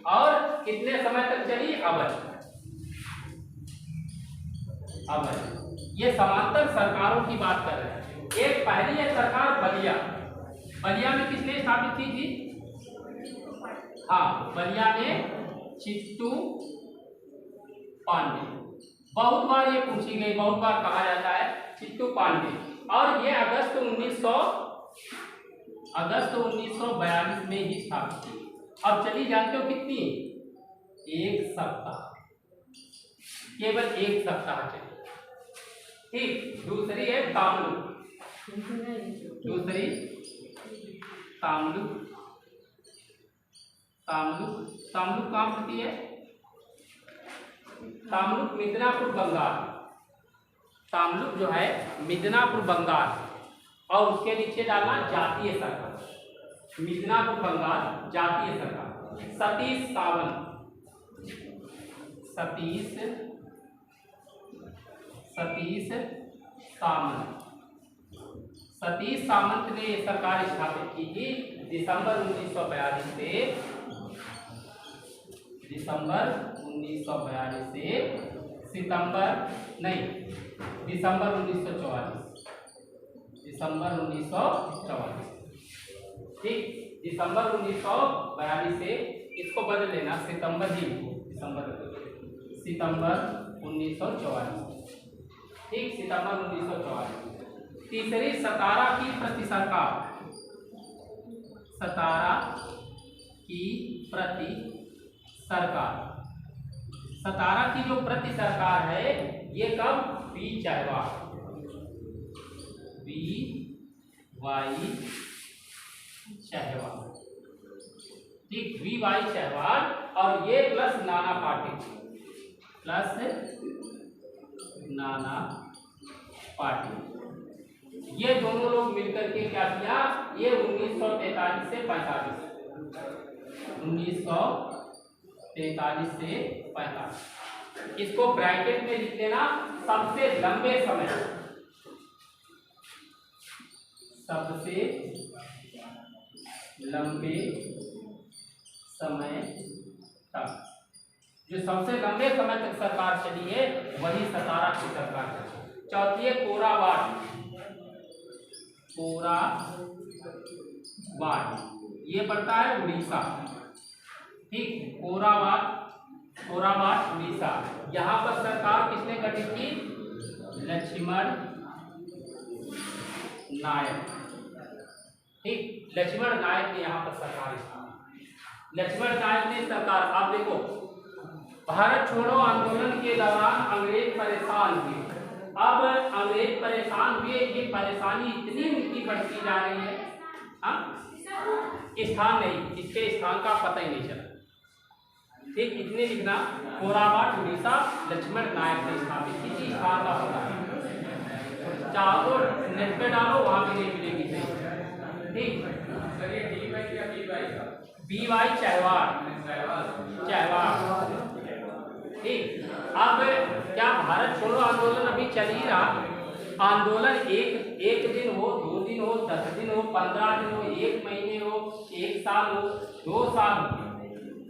और कितने समय तक चली अवधि। ये समांतर सरकारों की बात कर रहे हैं। एक पहली है सरकार बलिया। बलिया में किसने स्थापित की थी, हाँ बलिया में चित्तू पांडे। बहुत बार ये पूछी गई, बहुत बार कहा जाता है चित्तू पांडे। और ये अगस्त 1942 में ही स्थापित की। अब चलिए जानते हो कितनी, 1 सप्ताह, केवल 1 सप्ताह चली। ठीक। दूसरी है तामलुक, दूसरी तामलुक। तामलुक तामलुक कहाँ पड़ती है? तामलुक मिदनापुर बंगाल। तामलुक जो है मिदनापुर बंगाल, और उसके नीचे डालना जातीय सरकार, मिदनापुर बंगाल जातीय सरकार। सतीश सावंत, सतीश सावंत, सतीश सावंत ने ये सरकार स्थापित की थी दिसंबर 1942 से, दिसंबर 1942 से सितंबर नहीं दिसंबर 1944, दिसंबर 1944, ठीक। दिसंबर 1942 से, इसको बदल लेना सितंबर ही, सितंबर 1944, ठीक, सितंबर 1944। तीसरी सतारा की प्रति सरकार, सतारा की प्रति सरकार। सतारा की जो प्रति सरकार है ये कब? वी वाई चहवाल, ठीक, वी वाई चहवाल, और ये प्लस नाना पाटेकर, प्लस नाना पाटेकर, ये दोनों लोग मिलकर के क्या किया? ये 1943 से 45, 1943 से 45, इसको ब्रैकेट में लिख देना। सबसे लंबे समय, सबसे लंबे समय तक, जो सबसे लंबे समय तक सरकार चली है वही सतारा की सरकार है। चौथी है कोरावाट, कोरावाट, ये पड़ता है उड़ीसा, ठीक, कोरावाट उड़ीसा। यहाँ पर सरकार किसने गठित की? लक्ष्मण नायक, ठीक, लक्ष्मण नायक ने यहाँ पर सरकार स्थापित। लक्ष्मण नायक ने सरकार, आप देखो, भारत छोड़ो आंदोलन के दौरान अंग्रेज परेशान हुए। अब अंग्रेज परेशान हुए, ये परेशानी इतनी उनकी बढ़ती जा रही है, स्थान नहीं, इसके स्थान का पता ही नहीं चला, ठीक, इतने लिखना। कोरावाट उड़ीसा लक्ष्मण नायक ने स्थापित की थी, स्थान का पता नहीं, चाहो नेट पे डालो वहां भी नहीं मिलेगी, ठीक। बी वाई चहवाल, ठीक। अब क्या भारत छोड़ो आंदोलन अभी चल ही रहा, आंदोलन एक दिन हो, 2 दिन हो, 10 दिन हो, 15 दिन हो, 1 महीने हो, 1 साल हो, 2 साल हो,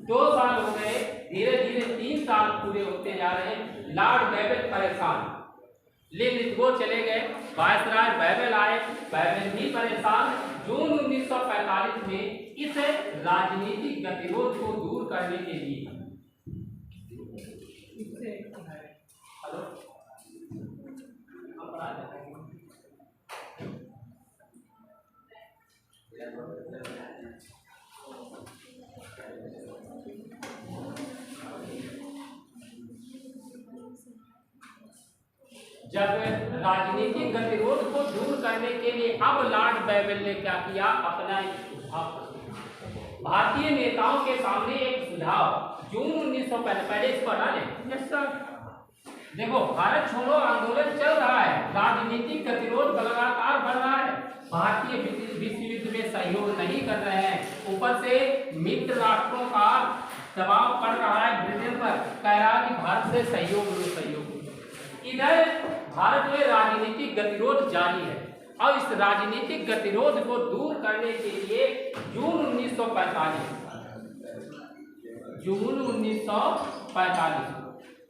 2 साल हो गए, धीरे धीरे 3 साल पूरे होते जा रहे हैं। लॉर्ड बैबल परेशान, वो चले गए, वायसराय बैबल आए, बैबल भी परेशान। जून 1945 में इस राजनीतिक गतिरोध को दूर करने के लिए जब राजनीतिक गतिरोध को दूर करने के लिए अब लॉर्ड बैबल ने क्या किया? अपना एक सुझाव भारतीय नेताओं के सामने, एक सुझाव जून 1945, पहले इसको हटा लें। यस सर, देखो, भारत छोड़ो आंदोलन चल रहा है, राजनीतिक गतिरोध लगातार बढ़ रहा है, भारतीय विश्व युद्ध में सहयोग नहीं कर रहे हैं, ऊपर से मित्र राष्ट्रों का दबाव पड़ रहा है ब्रिटेन पर, कह रहा है कि भारत से सहयोग लो, सहयोग। इधर भारत में राजनीतिक गतिरोध जारी है, और इस राजनीतिक गतिरोध को दूर करने के लिए जून 1945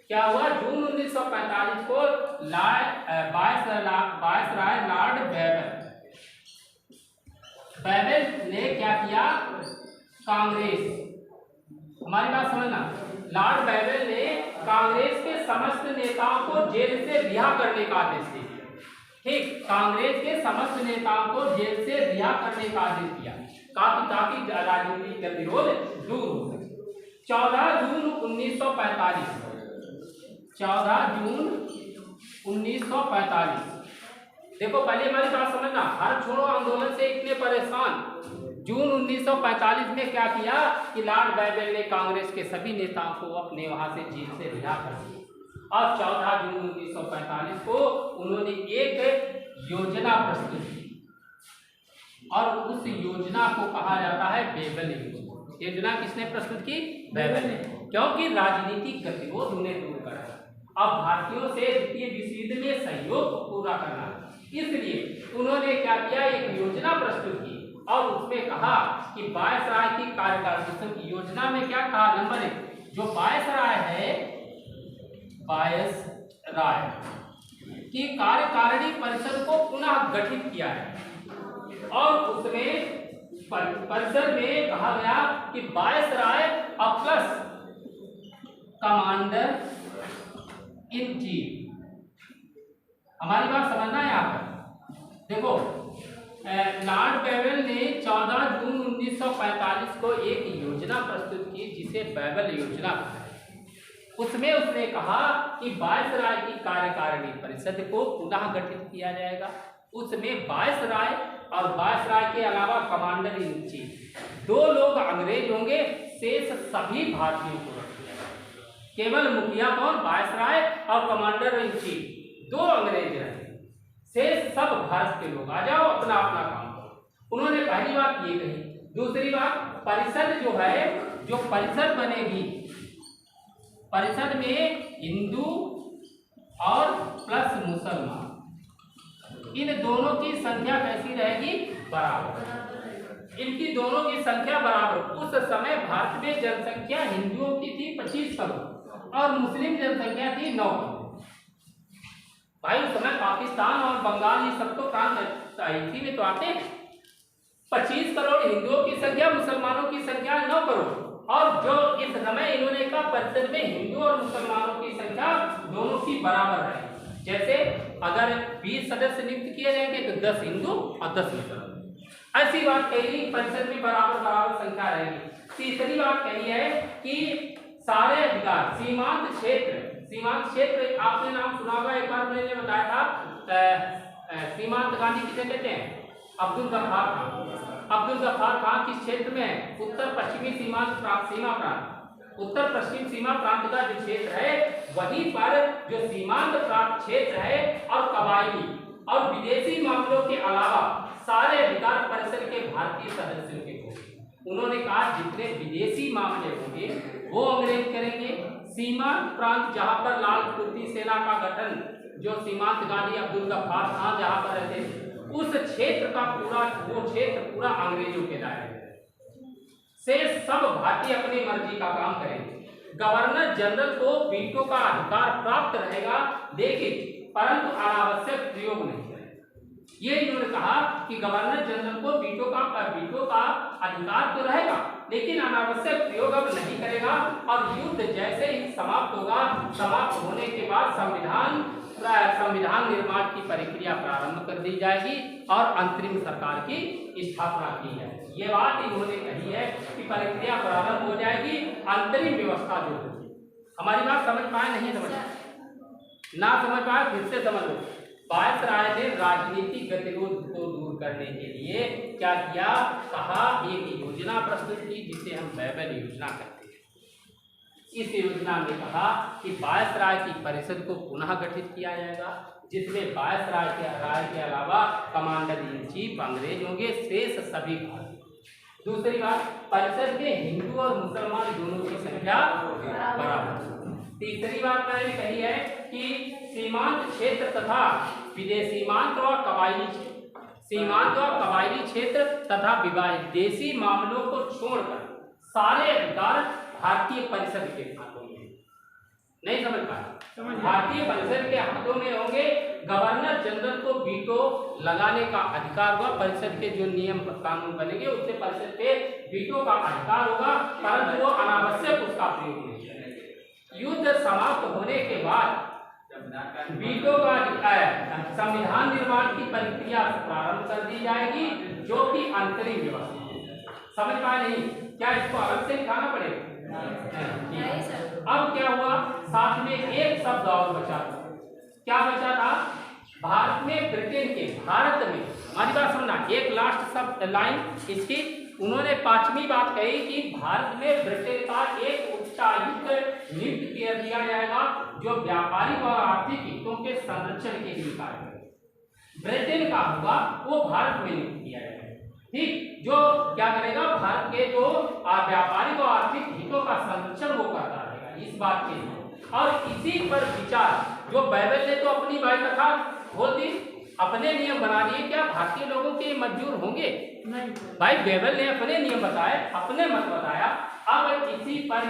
क्या हुआ? जून 1945 को वायसराय लॉर्ड बैबल ने क्या किया? कांग्रेस, हमारी बात समझना, लॉर्ड बैबल ने कांग्रेस के समस्त नेताओं को जेल से रिहा करने का आदेश दिया, ठीक, कांग्रेस के समस्त नेताओं को जेल से रिहा करने का आदेश दिया, ताकि राजनीतिक गतिरोध दूर हो सके। 14 जून 1945, 14 जून 1945। देखो पहले हमारी बात समझना, भारत छोड़ो आंदोलन से इतने परेशान, जून 1945 में क्या किया कि लॉर्ड बैबल ने कांग्रेस के सभी नेताओं को अपने वहां से जेल से रिहा कर दिया और 14 जून 1945 को उन्होंने एक योजना प्रस्तुत की और उस योजना को कहा जाता है बैबल योजना। योजना किसने प्रस्तुत की? बैबल ने, क्योंकि राजनीतिक गतिरोध उन्हें दूर करना, अब भारतीयों से द्वितीय विश्व युद्ध में सहयोग को पूरा करना, इसलिए उन्होंने क्या किया, एक योजना प्रस्तुत की और उसमें कहा कि वायसराय की कार्यकारिणी। योजना में क्या कहा? नंबर 1, जो वायसराय है, वायसराय की कार्यकारिणी परिषद को पुनः गठित किया है और उसमें परिषद में कहा गया कि viceroy plus commander in chief. हमारी बात समझना है यहाँ पर। देखो लॉर्ड बैबल ने 14 जून 1945 को एक योजना प्रस्तुत की जिसे बैबल योजना कहा है। उसमें उसने कहा कि वायसराय की कार्यकारिणी परिषद को पुनः गठित किया जाएगा। उसमें वायसराय और वायसराय के अलावा कमांडर इन चीफ 2 लोग अंग्रेज होंगे, शेष सभी भारतीयों को रख दिया जाएगा। केवल मुखिया कौन? वायसराय और कमांडर इन चीफ 2 अंग्रेज रहेंगे, शेष सब भारत के लोग आ जाओ, अपना अपना काम करो। उन्होंने पहली बात ये कही। दूसरी बात, परिषद जो है, जो परिषद बनेगी, परिषद में हिंदू और प्लस मुसलमान, इन दोनों की संख्या कैसी रहेगी? बराबर। इनकी दोनों की संख्या बराबर। उस समय भारत में जनसंख्या हिंदुओं की थी 25 करोड़ और मुस्लिम जनसंख्या थी 9 करोड़। भाई उस समय पाकिस्तान और बंगाल ये सब तो प्रांत इसी में तो आते हैं। 25 करोड़ हिंदुओं की संख्या, मुसलमानों की संख्या 9 करोड़। और जो इस समय इन्होंने कहा परिषद में हिंदू और मुसलमानों की संख्या दोनों की बराबर है। जैसे अगर 20 सदस्य नियुक्त किए जाएंगे तो 10 हिंदू और 10 मुसलमान। ऐसी बात कही परिषद में बराबर बराबर संख्या रहेगी। तीसरी बात कही है कि सारे अधिकार सीमांत क्षेत्र आपने नाम सुना होगा, एक बार मैंने बताया था। सीमांत गांधी किसे कहते हैं? अब्दुल गफ्फार खान। अब्दुल गफ्फार खान किस क्षेत्र में है? उत्तर पश्चिमी सीमा प्रांत। उत्तर पश्चिम सीमा प्रांत का जो क्षेत्र है वहीं पर जो सीमांत प्रांत क्षेत्र है और कबायली और विदेशी मामलों के अलावा सारे अधिकार परिषद के भारतीय सदस्यों के होंगे। उन्होंने कहा जितने विदेशी मामले होंगे वो अंग्रेज करेंगे। सीमांत प्रांत जहां पर लाल कुर्ती सेना का गठन, जो सीमांत गांधी अब्दुल गफ्फार खान जहां पर रहते थे, उस क्षेत्र का वो क्षेत्र पूरा अंग्रेजों के दायरे में से सब भारतीय अपनी मर्जी का काम करेंगे। गवर्नर जनरल को वीटो का अधिकार प्राप्त रहेगा, लेकिन परंतु अनावश्यक प्रयोग नहीं करेगा। ये इन्होंने कहा कि गवर्नर जनरल को वीटो का अधिकार तो रहेगा, लेकिन अनावश्यक प्रयोग अब नहीं करेगा। और युद्ध जैसे ही समाप्त होगा, समाप्त होने के बाद संविधान निर्माण की प्रक्रिया प्रारंभ कर दी जाएगी और अंतरिम सरकार की स्थापना की जाएगी। ये बात इन्होंने कही है कि प्रक्रिया प्रारंभ हो जाएगी, अंतरिम व्यवस्था जो होगी। हमारी बात समझ पाए? नहीं समझ ना समझ पाए फिर से समझ लो। वायसराय ने राजनीतिक गतिरोध को दूर करने के लिए क्या किया? कहा एक योजना प्रस्तुत की जिसे हम बैबल योजना कहते हैं। इस योजना में कहा कि वायसराय की परिषद को पुनः गठित किया जाएगा, जिसमें वायसराय के अलावा कमांडर इन चीफ अंग्रेज होंगे, शेष सभी भारतीय। दूसरी बात, परिषद में हिंदू और मुसलमान दोनों की संख्या बराबर। तीसरी बात मैंने कही है कि सीमांत क्षेत्र तथा सीमांत और कबायली क्षेत्र तथा विदेशी मामलों को छोड़कर सारे अधिकार भारतीय परिषद के हाथों में। नहीं समझ पाए? भारतीय परिषद के हाथों में होंगे। गवर्नर जनरल को वीटो लगाने का अधिकार होगा। परिषद के जो नियम कानून बनेंगे उससे परिषद पे वीटो का अधिकार होगा, परंतु वो अनावश्यक उसका प्रयोग नहीं करेंगे। युद्ध समाप्त होने के बाद वीटो का संविधान निर्माण की प्रक्रिया प्रारंभ कर दी जाएगी, जो कि अंतरिम व्यवस्था। समझ पाए नहीं? क्या इसको अलग से लिखाना पड़ेगा? अब क्या हुआ? साथ में एक शब्द और बचा, क्या बचा था? भारत में ब्रिटेन के, भारत में, हमारी बात सुनना, एक लास्ट सब लाइन इसकी, उन्होंने 5वीं बात कही कि भारत में ब्रिटेन का एक उच्चायुक्त नियुक्त कर दिया जाएगा जो व्यापारिक और आर्थिक हितों के संरक्षण के लिए कार्य करेगा। ब्रिटेन का होगा वो भारत में नियुक्त किया जाएगा, ठीक, जो क्या करेगा? भारत के जो व्यापारिक और आर्थिक हितों का संरक्षण वो करता रहेगा, इस बात के लिए। और इसी पर विचार जो बाइबल ने तो अपनी भाई कथा बोल दी, अपने नियम बना दिए, क्या भारतीय लोगों के मंजूर होंगे? नहीं भाई, बाइबल ने अपने नियम बताए, अपने मत बताया। अब इसी पर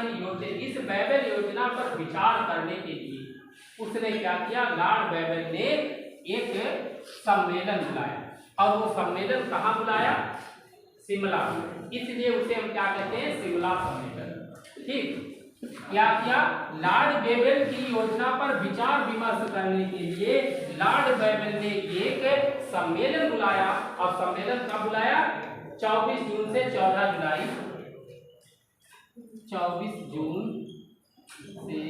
इस बाइबल योजना पर विचार करने के लिए उसने क्या किया? लॉर्ड बाइबल ने एक सम्मेलन बुलाया, और वो सम्मेलन कहाँ बुलाया? शिमला। इसलिए उसे हम क्या कहते हैं? शिमला सम्मेलन, ठीक। क्या किया? लॉर्ड बाइबल की योजना पर विचार विमर्श करने के लिए लॉर्ड बाइबल ने एक सम्मेलन बुलाया, और सम्मेलन कब बुलाया? 24 जून से 14 जुलाई, 24 जून से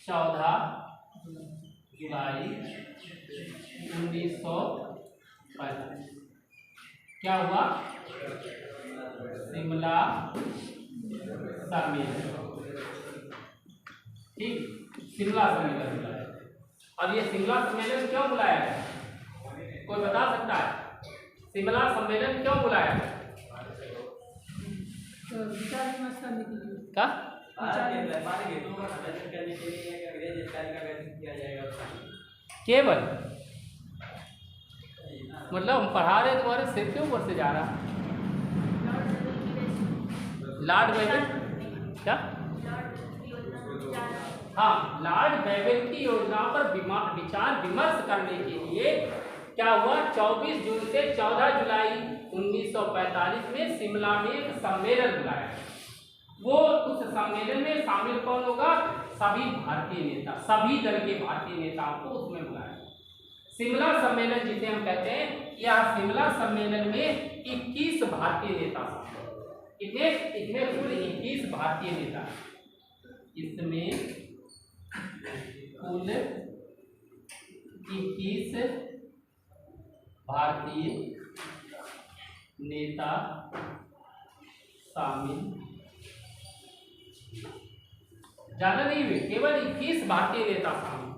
14 जुलाई 1945। क्या हुआ? शिमला सम्मेलन, ठीक, शिमला सम्मेलन बुलाया। अब ये शिमला सम्मेलन क्यों बुलाया है? कोई बता सकता है? शिमला सम्मेलन क्यों बुलाया है? क्या? केवल मतलब हम पढ़ा रहे तुम्हारे सिर के ऊपर से जा रहा। लॉर्ड बाइबल क्या? हाँ, लॉर्ड बाइबल की योजना पर विचार विमर्श करने के लिए क्या हुआ? 24 जून से 14 जुलाई 1945 में शिमला में एक सम्मेलन बुलाया। वो उस सम्मेलन में शामिल कौन होगा? सभी भारतीय नेता, सभी दल के भारतीय नेताओं को उसमें बुलाया। शिमला सम्मेलन जिसे हम कहते हैं, यह शिमला सम्मेलन में 21 भारतीय नेता, इतने कुल 21 भारतीय नेता, इसमें कुल 21 भारतीय नेता शामिल, ज्यादा नहीं हुए, केवल 21 भारतीय नेता शामिल।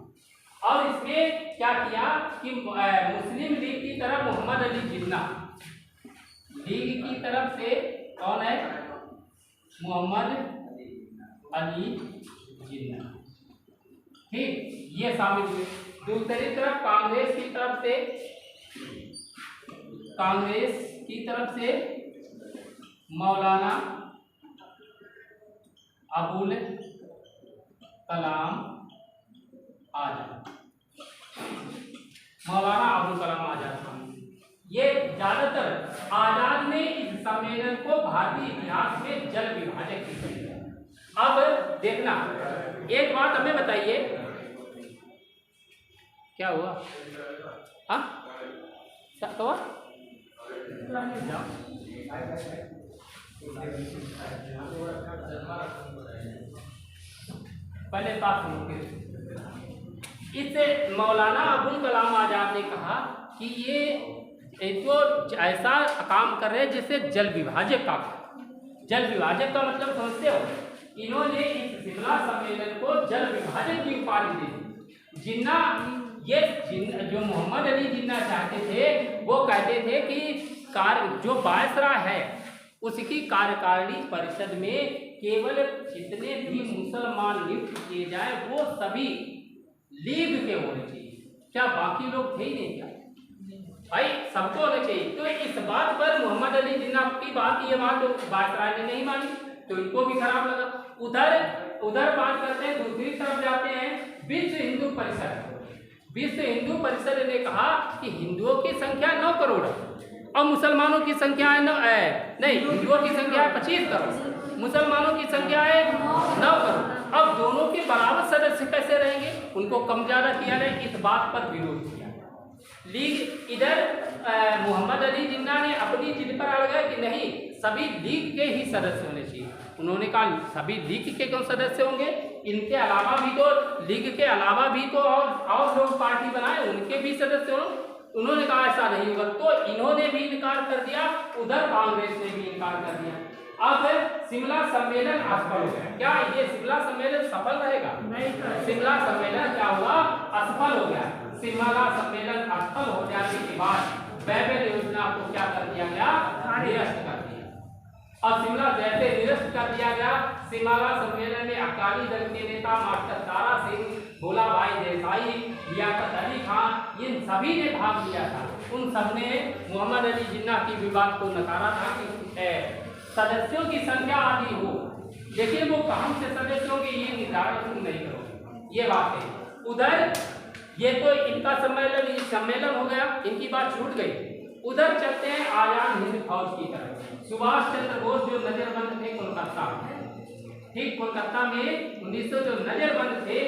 और इसमें क्या किया कि मुस्लिम लीग की तरफ मोहम्मद अली जिन्ना, लीग की तरफ से कौन है? मोहम्मद अली जिन्ना, ठीक, ये शामिल हुए। दूसरी तरफ कांग्रेस की तरफ से मौलाना अबुल कलाम आजाद, मौलाना अबुल कलाम आजाद शामिल। ये ज्यादातर आजाद ने इस सम्मेलन को भारतीय इतिहास में जल विभाजक की कही। अब देखना, एक बात हमें बताइए, क्या हुआ? हाँ, क्या हुआ? पहले बात सुनो। इस मौलाना अबुल कलाम आजाद ने कहा कि ये जो ऐसा काम कर रहे हैं जिससे जल विभाजक का मतलब समझते हो? इन्होंने इस शिमला सम्मेलन को जल विभाजक की उपाधि दी। जिन्ना, ये जो मोहम्मद अली जिन्ना चाहते थे, वो कहते थे कि जो वायसरा है उसकी कार्यकारिणी परिषद में केवल जितने भी मुसलमान नियुक्त किए जाए वो सभी लीग के होने चाहिए। क्या बाकी लोग थे ही नहीं? क्या भाई, सबको होने चाहिए। तो इस बात पर मोहम्मद अली जिन्ना की बात, ये बात वायसराय ने नहीं मानी, तो इनको भी खराब लगा। उधर बात करते हैं, दूसरी तरफ जाते हैं विश्व हिंदू परिषद। विश्व हिंदू परिषद ने कहा कि हिंदुओं की संख्या 9 करोड़ और मुसलमानों की संख्या है नहीं, हिंदुओं की संख्या है 25 करोड़, मुसलमानों की संख्या है 9 करोड़। अब दोनों के बराबर सदस्य कैसे रहेंगे? उनको कम ज्यादा किया जाए, इस बात पर विरोध किया। लीग इधर मोहम्मद अली जिन्ना ने अपनी जिद पर अड़ गए कि नहीं, सभी लीग के ही सदस्य होने चाहिए। उन्होंने कहा सभी लीग के क्यों सदस्य होंगे, इनके अलावा भी तो लीग के अलावा भी तो और लोग पार्टी बनाए, उनके भी सदस्य हों। उन्होंने कहा ऐसा नहीं होगा, तो इन्होंने भी इनकार कर दिया, उधर कांग्रेस ने भी इनकार कर दिया। अब शिमला सम्मेलन असफल हो गया। क्या ये शिमला सम्मेलन सफल रहेगा? नहीं। शिमला सम्मेलन क्या हुआ? असफल हो गया। शिमला सम्मेलन असफल हो जाने के बाद बैबल योजना को क्या कर दिया गया? निरस्त कर दिया। और शिमला जैसे निरस्त कर दिया गया, शिमला सम्मेलन में अकाली दल के नेता मास्टर तारा सिंह, भोला भाई देसाई, लियाकत अली खान, इन सभी ने भाग लिया था। उन सब ने मोहम्मद अली जिन्ना की विवाद को नकारा था कि सदस्यों की संख्या आदि हो, लेकिन वो कहाँ से सदस्य होंगे ये निर्धारण तुम नहीं करोगे, ये बात है। उधर ये तो इनका सम्मेलन हो गया, इनकी बात छूट गई। उधर चलते हैं आजाद हिंद फौज की तरफ। सुभाष चंद्र बोस जो नजरबंद थे कोलकाता, ठीक कोलकाता में 1900 जो नजरबंद थे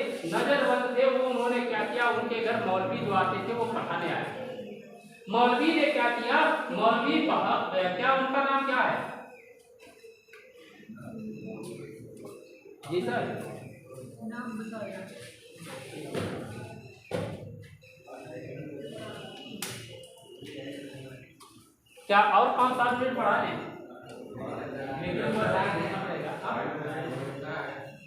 वो उन्होंने क्या किया, उनके घर मौलवी जो आते थे वो पढ़ाने आए। मौलवी ने क्या किया, मौलवी क्या उनका नाम क्या है जी सर? नाम बताओ। क्या और 5-7 मिनट पढ़ा लें?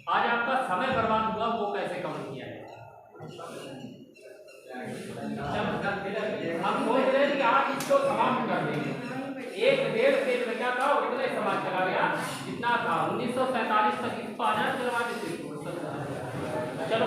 आज आपका समय बर्बाद हुआ, वो कैसे कवर किया है? हम सोच रहे हैं कि आज इसको समाप्त कर देंगे। 1-1.5 पेज में क्या था उतने समाज चला गया जितना था। 1947 तक इसको आजाद करवा देते। चलो